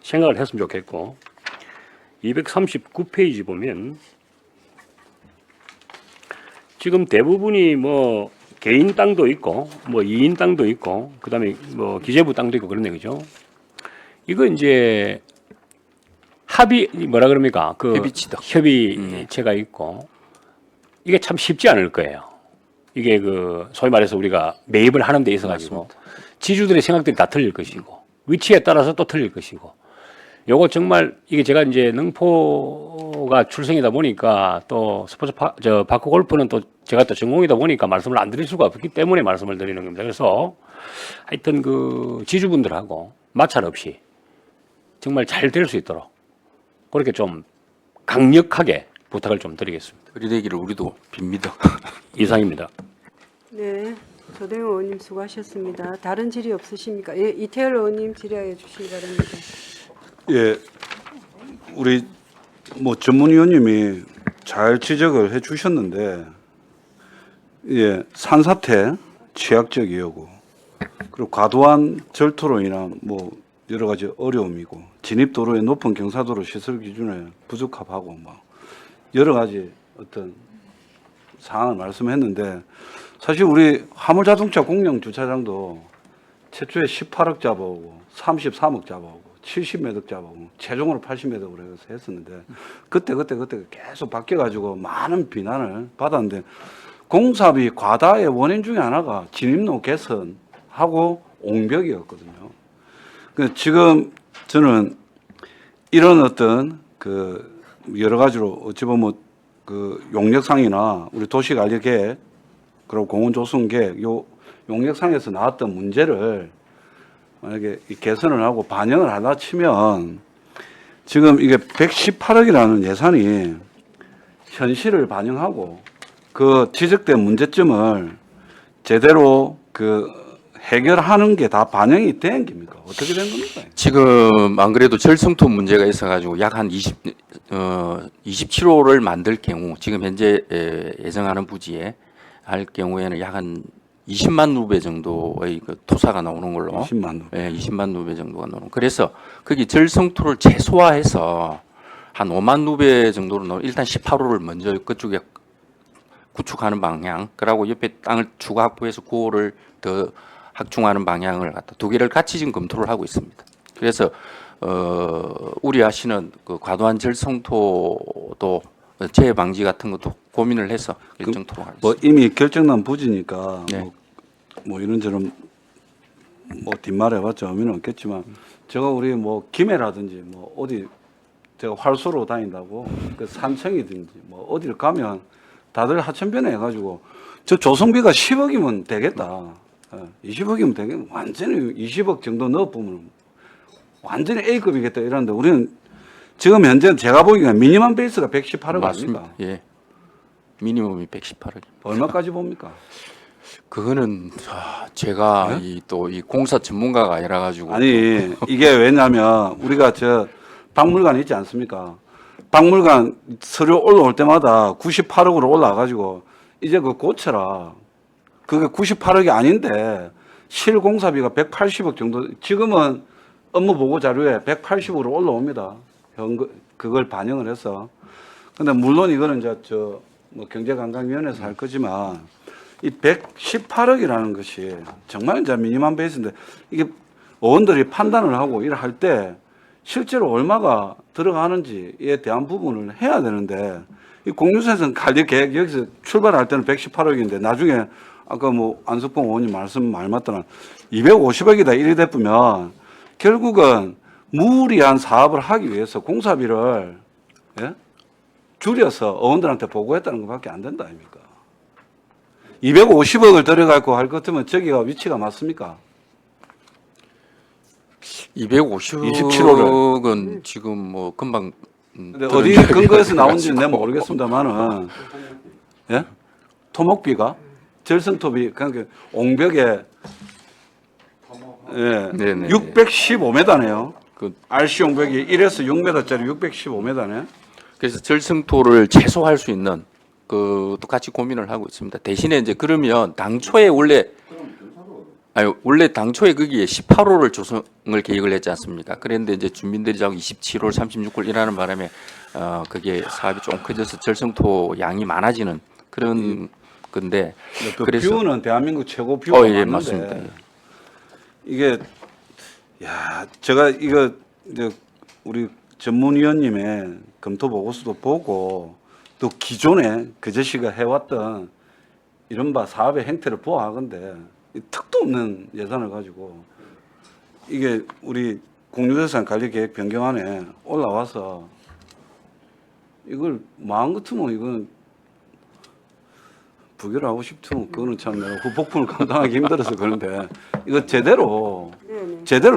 생각을 했으면 좋겠고 239페이지 보면 지금 대부분이 뭐 개인 땅도 있고 뭐 2인 땅도 있고 그다음에 뭐 기재부 땅도 있고 그런데 그죠? 이거 이제 합의 뭐라 그럽니까? 그 협의체가 있고 이게 참 쉽지 않을 거예요. 이게 그 소위 말해서 우리가 매입을 하는 데 있어 가지고 지주들의 생각들이 다 틀릴 것이고 위치에 따라서 또 틀릴 것이고 요거 정말 이게 제가 이제 능포가 출생이다 보니까 또 스포츠 파크 골프는 또 제가 또 전공이다 보니까 말씀을 안 드릴 수가 없기 때문에 말씀을 드리는 겁니다. 그래서 하여튼 그 지주분들하고 마찰 없이 정말 잘 될 수 있도록 그렇게 좀 강력하게 부탁을 좀 드리겠습니다. 그리 되기를 우리도 빕니다. 이상입니다. 네, 조대웅 의원님 수고하셨습니다. 다른 질의 없으십니까? 예, 이태열 의원님 질의해 주시기 바랍니다. 예, 우리 뭐 전문위원님이 잘 지적을 해주셨는데, 예, 산사태 취약적이고 그리고 과도한 절토로 인한 뭐 여러 가지 어려움이고 진입도로의 높은 경사도로 시설 기준에 부적합하고 뭐 여러 가지 어떤 사항을 말씀했는데 사실 우리 화물자동차 공영 주차장도 최초에 18억 잡아오고 33억 잡아오고 70매덕 잡아오고 최종으로 80매덕으로 해서 했었는데 그때 계속 바뀌어가지고 많은 비난을 받았는데 공사비 과다의 원인 중에 하나가 진입로 개선하고 옹벽이었거든요. 지금 저는 이런 어떤 그 여러 가지로 어찌 보면 그 용역상이나 우리 도시관리계획 그리고 공원조성계획 요 용역상에서 나왔던 문제를 만약에 개선을 하고 반영을 하다 치면 지금 이게 118억이라는 예산이 현실을 반영하고 그 지적된 문제점을 제대로 그 해결하는 게 다 반영이 된 겁니까? 어떻게 된 겁니까? 지금 안 그래도 절성토 문제가 있어가지고 약 한 27호를 만들 경우 지금 현재 예정하는 부지에 할 경우에는 약 한 20만 루베 정도의 그 토사가 나오는 걸로 20만 루베. 예, 20만 루베 정도가 나오는. 그래서 거기 절성토를 최소화해서 한 5만 누배 정도로 넣어 일단 18호를 먼저 그쪽에 구축하는 방향, 그리고 옆에 땅을 추가 확보해서 9호를 더 확충하는 방향을 갖다 두 개를 같이 지금 검토를 하고 있습니다. 그래서 우려하시는 그 과도한 절성토도 재해 방지 같은 것도 고민을 해서 결정토록 하겠습니다. 뭐 이미 결정난 부지니까 네. 뭐 이런저런 뭐 뒷말에 해봤자 의미는 없겠지만 제가 우리 뭐 김해라든지 뭐 어디 제가 활소로 다닌다고 그 산청이든지 뭐 어디를 가면 다들 하천변에 해가지고 저 조성비가 10억이면 되겠다. 20억이면 되겠다. 완전히 20억 정도 넣어보면 완전히 A급이겠다 이러는데 우리는 지금 현재 제가 보기에는 미니멈 베이스가 118억 맞습니다. 아닙니까? 예. 미니멈이 118억. 얼마까지 봅니까? 그거는 제가 또 이 공사 전문가가 아니라 가지고 아니 이게 왜냐면 우리가 저 박물관 있지 않습니까? 박물관 서류 올라올 때마다 98억으로 올라와가지고 이제 그거 고쳐라. 그게 98억이 아닌데 실공사비가 180억 정도. 지금은 업무 보고 자료에 180으로 올라옵니다. 그걸 반영을 해서. 근데 물론 이거는 이제 뭐 경제관광위원회에서 할 거지만 이 118억이라는 것이 정말 이제 미니멈 베이스인데 이게 의원들이 판단을 하고 일을 할 때 실제로 얼마가 들어가는지에 대한 부분을 해야 되는데 이 공유세선 관리 계획 여기서 출발할 때는 118억인데 나중에 아까 뭐 안석봉 의원님 말 맞다나 250억이다 이래 됐으면 결국은 무리한 사업을 하기 위해서 공사비를 줄여서 의원들한테 보고했다는 것밖에 안 된다 아닙니까? 250억을 들여갖고 할 것 같으면 저기가 위치가 맞습니까? 250억은 지금 뭐 금방 근데 어디 근거에서 나온지는 내가 모르겠습니다만은 예? 토목비가 절성토비 그러니까 옹벽에 예, 네네. 615m네요. 그 RC 옹벽이 1에서 6m짜리 615m네. 그래서 절성토를 최소화할 수 있는 그도 같이 고민을 하고 있습니다. 대신에 이제 그러면 당초에 원래 당초에 거기에 18호를 조성을 계획을 했지 않습니까? 그런데 이제 주민들이 자꾸 27호, 36호 일하는 바람에 그게 사업이 좀 커져서 절성토 양이 많아지는 그런 건데. 그 그래서 뷰는 대한민국 최고 뷰가 예, 맞는데 맞습니다. 이게 제가 이거 이제 우리 전문위원님의 검토 보고서도 보고 또 기존에 그제씨가 해왔던 이른바 사업의 행태를 보아하건대 턱도 없는 예산을 가지고 이게 우리 공유재산 관리계획 변경안에 올라와서 이걸 마음 같으면 이건 부결을 하고 싶으면 그거는 참 내가 후폭풍을 감당하기 힘들어서 그런데 이거 제대로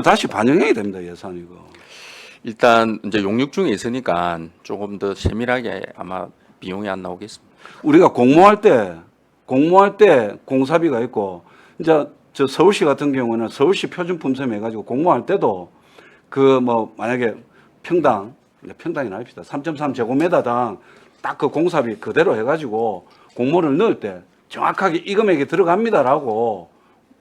다시 반영해야 됩니다 예산 이거. 일단 이제 용역 중에 있으니까 조금 더 세밀하게 아마 비용이 안 나오겠습니다. 우리가 공모할 때 공사비가 있고 이제 저 서울시 같은 경우는 서울시 표준 품셈 해가지고 공모할 때도 그 뭐 만약에 평당이 나입시다 3.3 제곱미터당 딱 그 공사비 그대로 해가지고 공모를 넣을 때 정확하게 이 금액이 들어갑니다라고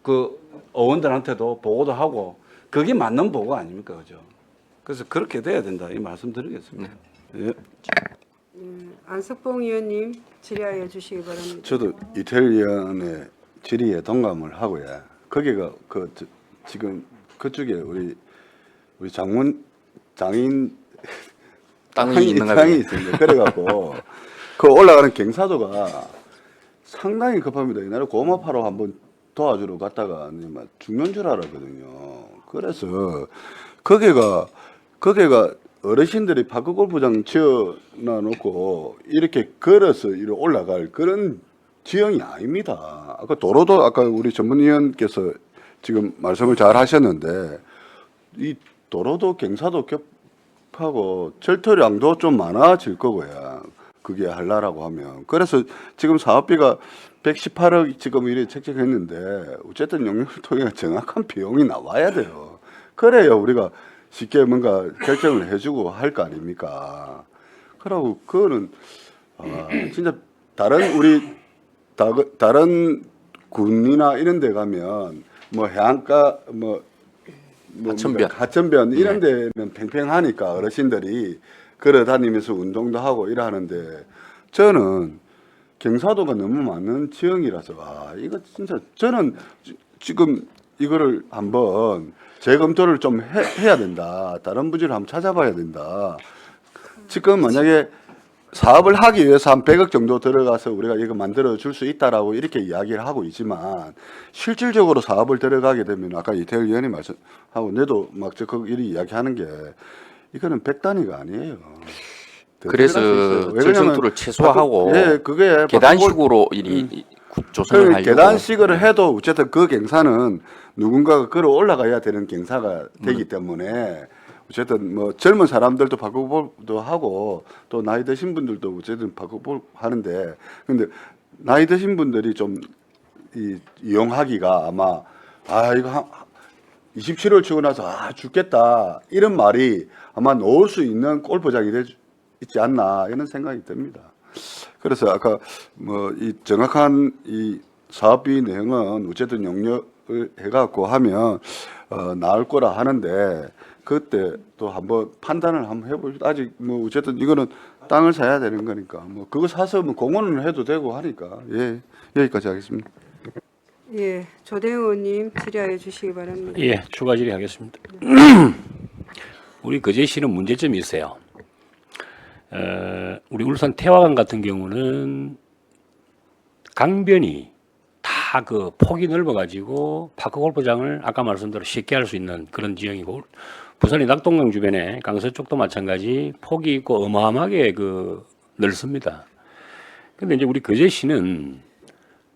그 의원들한테도 보고도 하고 그게 맞는 보고 아닙니까 그죠? 그래서 그렇게 돼야 된다 이 말씀 드리겠습니다. 예. 안석봉 의원님 질의하여 주시기 바랍니다. 저도 이태일 의원의 질의에 동감을 하고요. 거기가 지금 그쪽에 우리 장인 땅이 있는가 땅이 있습니다. 그래갖고 그 올라가는 경사도가 상당히 급합니다. 옛날에 고마파로 한번 도와주러 갔다가 막 죽는 줄 알았거든요. 그래서 거기가 어르신들이 파크 골프장 지어놔 놓고 이렇게 걸어서 이렇게 올라갈 그런 지형이 아닙니다. 아까 도로도 아까 우리 전문위원께서 지금 말씀을 잘 하셨는데 이 도로도 경사도 겹하고 절토량도 좀 많아질 거고요. 그게 하려고 하면. 그래서 지금 사업비가 118억 지금 이래 책정했는데 어쨌든 용역을 통해 정확한 비용이 나와야 돼요. 그래야 우리가 쉽게 뭔가 결정을 해주고 할 거 아닙니까? 그러고 그거는 진짜 다른 군이나 이런 데 가면 뭐 해안가 하천변 이런 데는 팽팽하니까 어르신들이 걸어 다니면서 운동도 하고 이러는데 저는 경사도가 너무 많은 지형이라서 이거 진짜 저는 지금 이거를 한번 재검토를 좀 해야 된다. 다른 부지를 한번 찾아봐야 된다. 지금 만약에 사업을 하기 위해서 한 100억 정도 들어가서 우리가 이거 만들어 줄 수 있다라고 이렇게 이야기를 하고 있지만 실질적으로 사업을 들어가게 되면 아까 이태일 의원이 말씀하고 내도 막 적극 이리 이야기하는 게 이거는 100단위가 아니에요. 그래서 절정도를 최소화하고 예, 그게 계단식으로 조성을 하려고. 계단식으로 해도 어쨌든 그 경사는 누군가가 걸어 올라가야 되는 경사가 되기 때문에 어쨌든 뭐 젊은 사람들도 바꾸보도 하고 또 나이 드신 분들도 어쨌든 바꾸보 하는데 근데 나이 드신 분들이 좀 이용하기가 아마 이거 27월 치고 나서 죽겠다 이런 말이 아마 놓을 수 있는 골프장이 있지 않나 이런 생각이 듭니다. 그래서 아까 뭐 이 정확한 이 사업비 내용은 어쨌든 용역을 해갖고 하면 나을 거라 하는데 그때 또 한번 판단을 한번 해보시죠. 아직 뭐 어쨌든 이거는 땅을 사야 되는 거니까 뭐 그거 사서 뭐 공원을 해도 되고 하니까 예 여기까지 하겠습니다. 예, 조대영 의원님 질의하여 주시기 바랍니다. 예, 추가 질의하겠습니다. 우리 거제시는 문제점이 있어요. 우리 울산 태화강 같은 경우는 강변이 다 그 폭이 넓어가지고 파크 골프장을 아까 말씀대로 쉽게 할 수 있는 그런 지형이고 부산의 낙동강 주변에 강서 쪽도 마찬가지 폭이 있고 어마어마하게 그 넓습니다. 근데 이제 우리 거제시는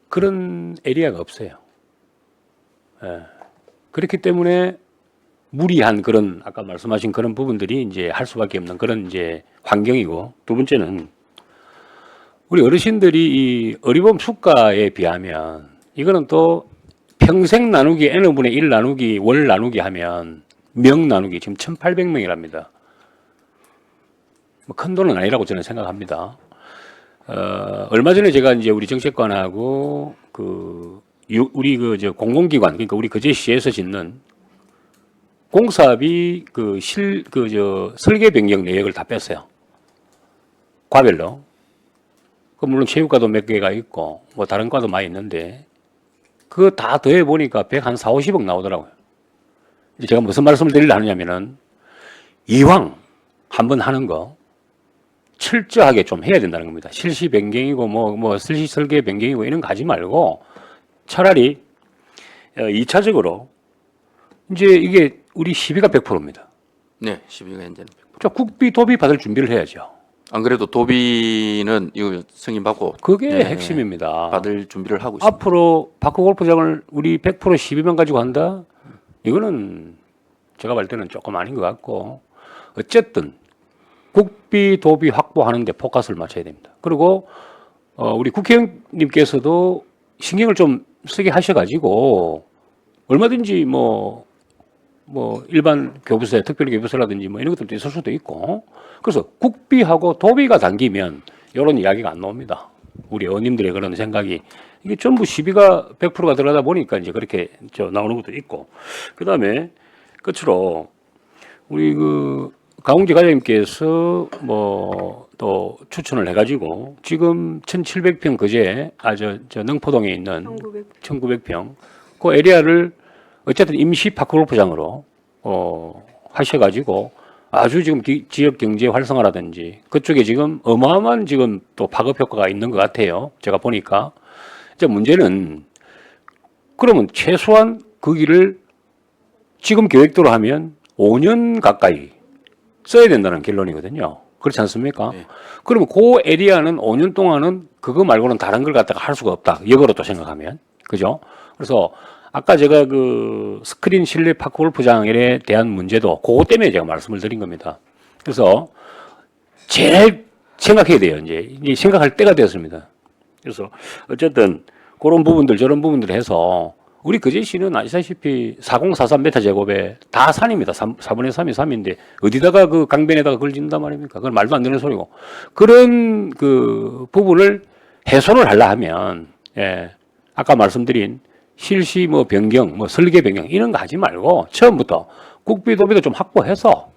그런 에리아가 없어요. 예. 그렇기 때문에 무리한 그런 아까 말씀하신 그런 부분들이 이제 할 수밖에 없는 그런 이제 환경이고 두 번째는 우리 어르신들이 이 어리범 수가에 비하면 이거는 또 평생 나누기 n분의 1 나누기 월 나누기 하면 명 나누기 지금 1,800명이랍니다. 뭐 큰 돈은 아니라고 저는 생각합니다. 얼마 전에 제가 이제 우리 정책관하고 우리 공공기관 그러니까 우리 거제시에서 짓는 공사비 설계 변경 내역을 다 뺐어요. 과별로. 물론 체육과도 몇 개가 있고 뭐 다른 과도 많이 있는데 그거 다 더해 보니까 140-50억 나오더라고요. 이제 제가 무슨 말씀을 드리려 하느냐면은 이왕 한번 하는 거 철저하게 좀 해야 된다는 겁니다. 실시 변경이고 실시 설계 변경이고 이런 거 하지 말고 차라리 2차적으로 이제 이게 우리 시비가 100%입니다. 네, 시비가 현재는 100%. 자, 국비 도비 받을 준비를 해야죠. 안 그래도 도비는 이거 승인 받고 그게 핵심입니다. 받을 준비를 하고 있습니다. 앞으로 파크 골프장을 우리 100% 12명 가지고 한다? 이거는 제가 볼 때는 조금 아닌 것 같고 어쨌든 국비 도비 확보하는 데 포커스를 맞춰야 됩니다. 그리고 우리 국회의원님께서도 신경을 좀 쓰게 하셔가지고 얼마든지 일반 교부세, 특별 교부세라든지 이런 것들도 있을 수도 있고 그래서 국비하고 도비가 당기면 이런 이야기가 안 나옵니다. 우리 의원님들의 그런 생각이 이게 전부 시비가 100%가 들어가다 보니까 이제 그렇게 나오는 것도 있고 그 다음에 끝으로 우리 강홍재 과장님께서 또 추천을 해가지고 지금 1,700평 그제 능포동에 있는 1,900평 그 에리아를 어쨌든 임시 파크 골프장으로 하셔가지고 아주 지금 지역 경제 활성화라든지 그쪽에 지금 어마어마한 지금 또 파급 효과가 있는 것 같아요. 제가 보니까 이제 문제는 그러면 최소한 거기를 지금 계획대로 하면 5년 가까이 써야 된다는 결론이거든요. 그렇지 않습니까? 네. 그러면 그 에리아는 5년 동안은 그거 말고는 다른 걸 갖다가 할 수가 없다. 역으로 또 생각하면. 그죠? 그래서 아까 제가 스크린 실내 파크 골프장에 대한 문제도 그거 때문에 제가 말씀을 드린 겁니다. 그래서 제일 생각해야 돼요. 이제 생각할 때가 되었습니다. 그래서 어쨌든 그런 부분들 저런 부분들 해서 우리 거제시는 아시다시피 4043m 제곱에 다 산입니다. 4분의 3이 3인데 어디다가 강변에다가 그걸 짓는단 말입니까? 그건 말도 안 되는 소리고. 그런 부분을 해소를 하려 하면 아까 말씀드린 실시 변경, 설계 변경 이런 거 하지 말고 처음부터 국비 도비도 좀 확보해서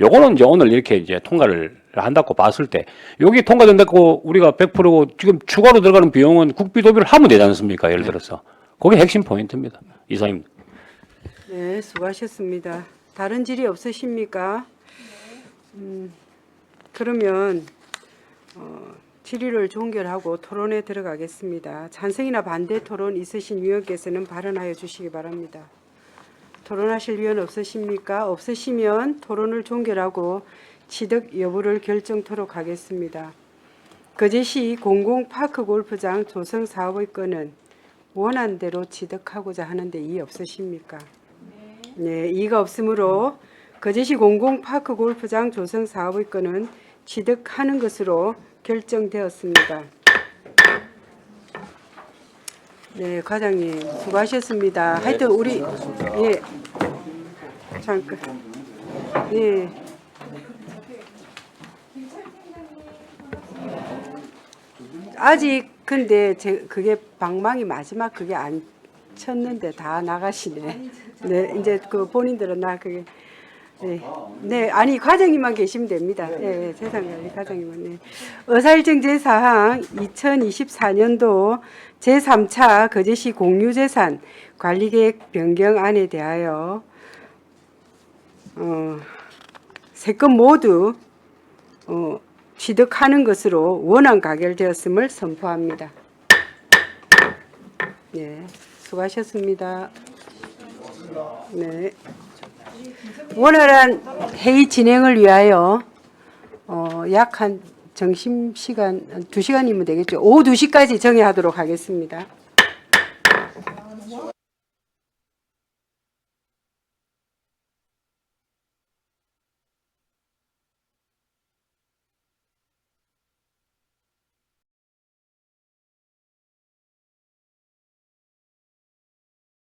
요거는 이제 오늘 이렇게 이제 통과를 한다고 봤을 때 여기 통과된다고 우리가 100%고 지금 추가로 들어가는 비용은 국비 도비를 하면 되지 않습니까? 예를 들어서 그게 핵심 포인트입니다. 이상입니다. 네, 수고하셨습니다. 다른 질의 없으십니까? 그러면 질의를 종결하고 토론에 들어가겠습니다. 찬성이나 반대 토론 있으신 위원께서는 발언하여 주시기 바랍니다. 토론하실 위원 없으십니까? 없으시면 토론을 종결하고 취득 여부를 결정토록 하겠습니다. 거제시 공공파크 골프장 조성 사업의 건은 원안대로 취득하고자 하는데 이의 없으십니까? 네, 이의가 없으므로 거제시 공공파크 골프장 조성 사업의 건은 취득하는 것으로 결정되었습니다. 네, 과장님 수고하셨습니다. 하여튼 우리 예 잠깐 예. 아직 근데 그게 방망이 마지막 그게 안 쳤는데 다 나가시네. 네, 이제 그 본인들은 그게 네, 아니 과장님만 계시면 됩니다. 네, 세상에 과장님은 네. 의사일정 제4항 2024년도 제3차 거제시 공유재산 관리계획 변경안에 대하여 세 건 모두 취득하는 것으로 원안 가결되었음을 선포합니다. 네, 수고하셨습니다. 네. 원활한 회의 진행을 위하여 약 한 점심시간 2시간이면 되겠죠. 오후 2시까지 정회하도록 하겠습니다.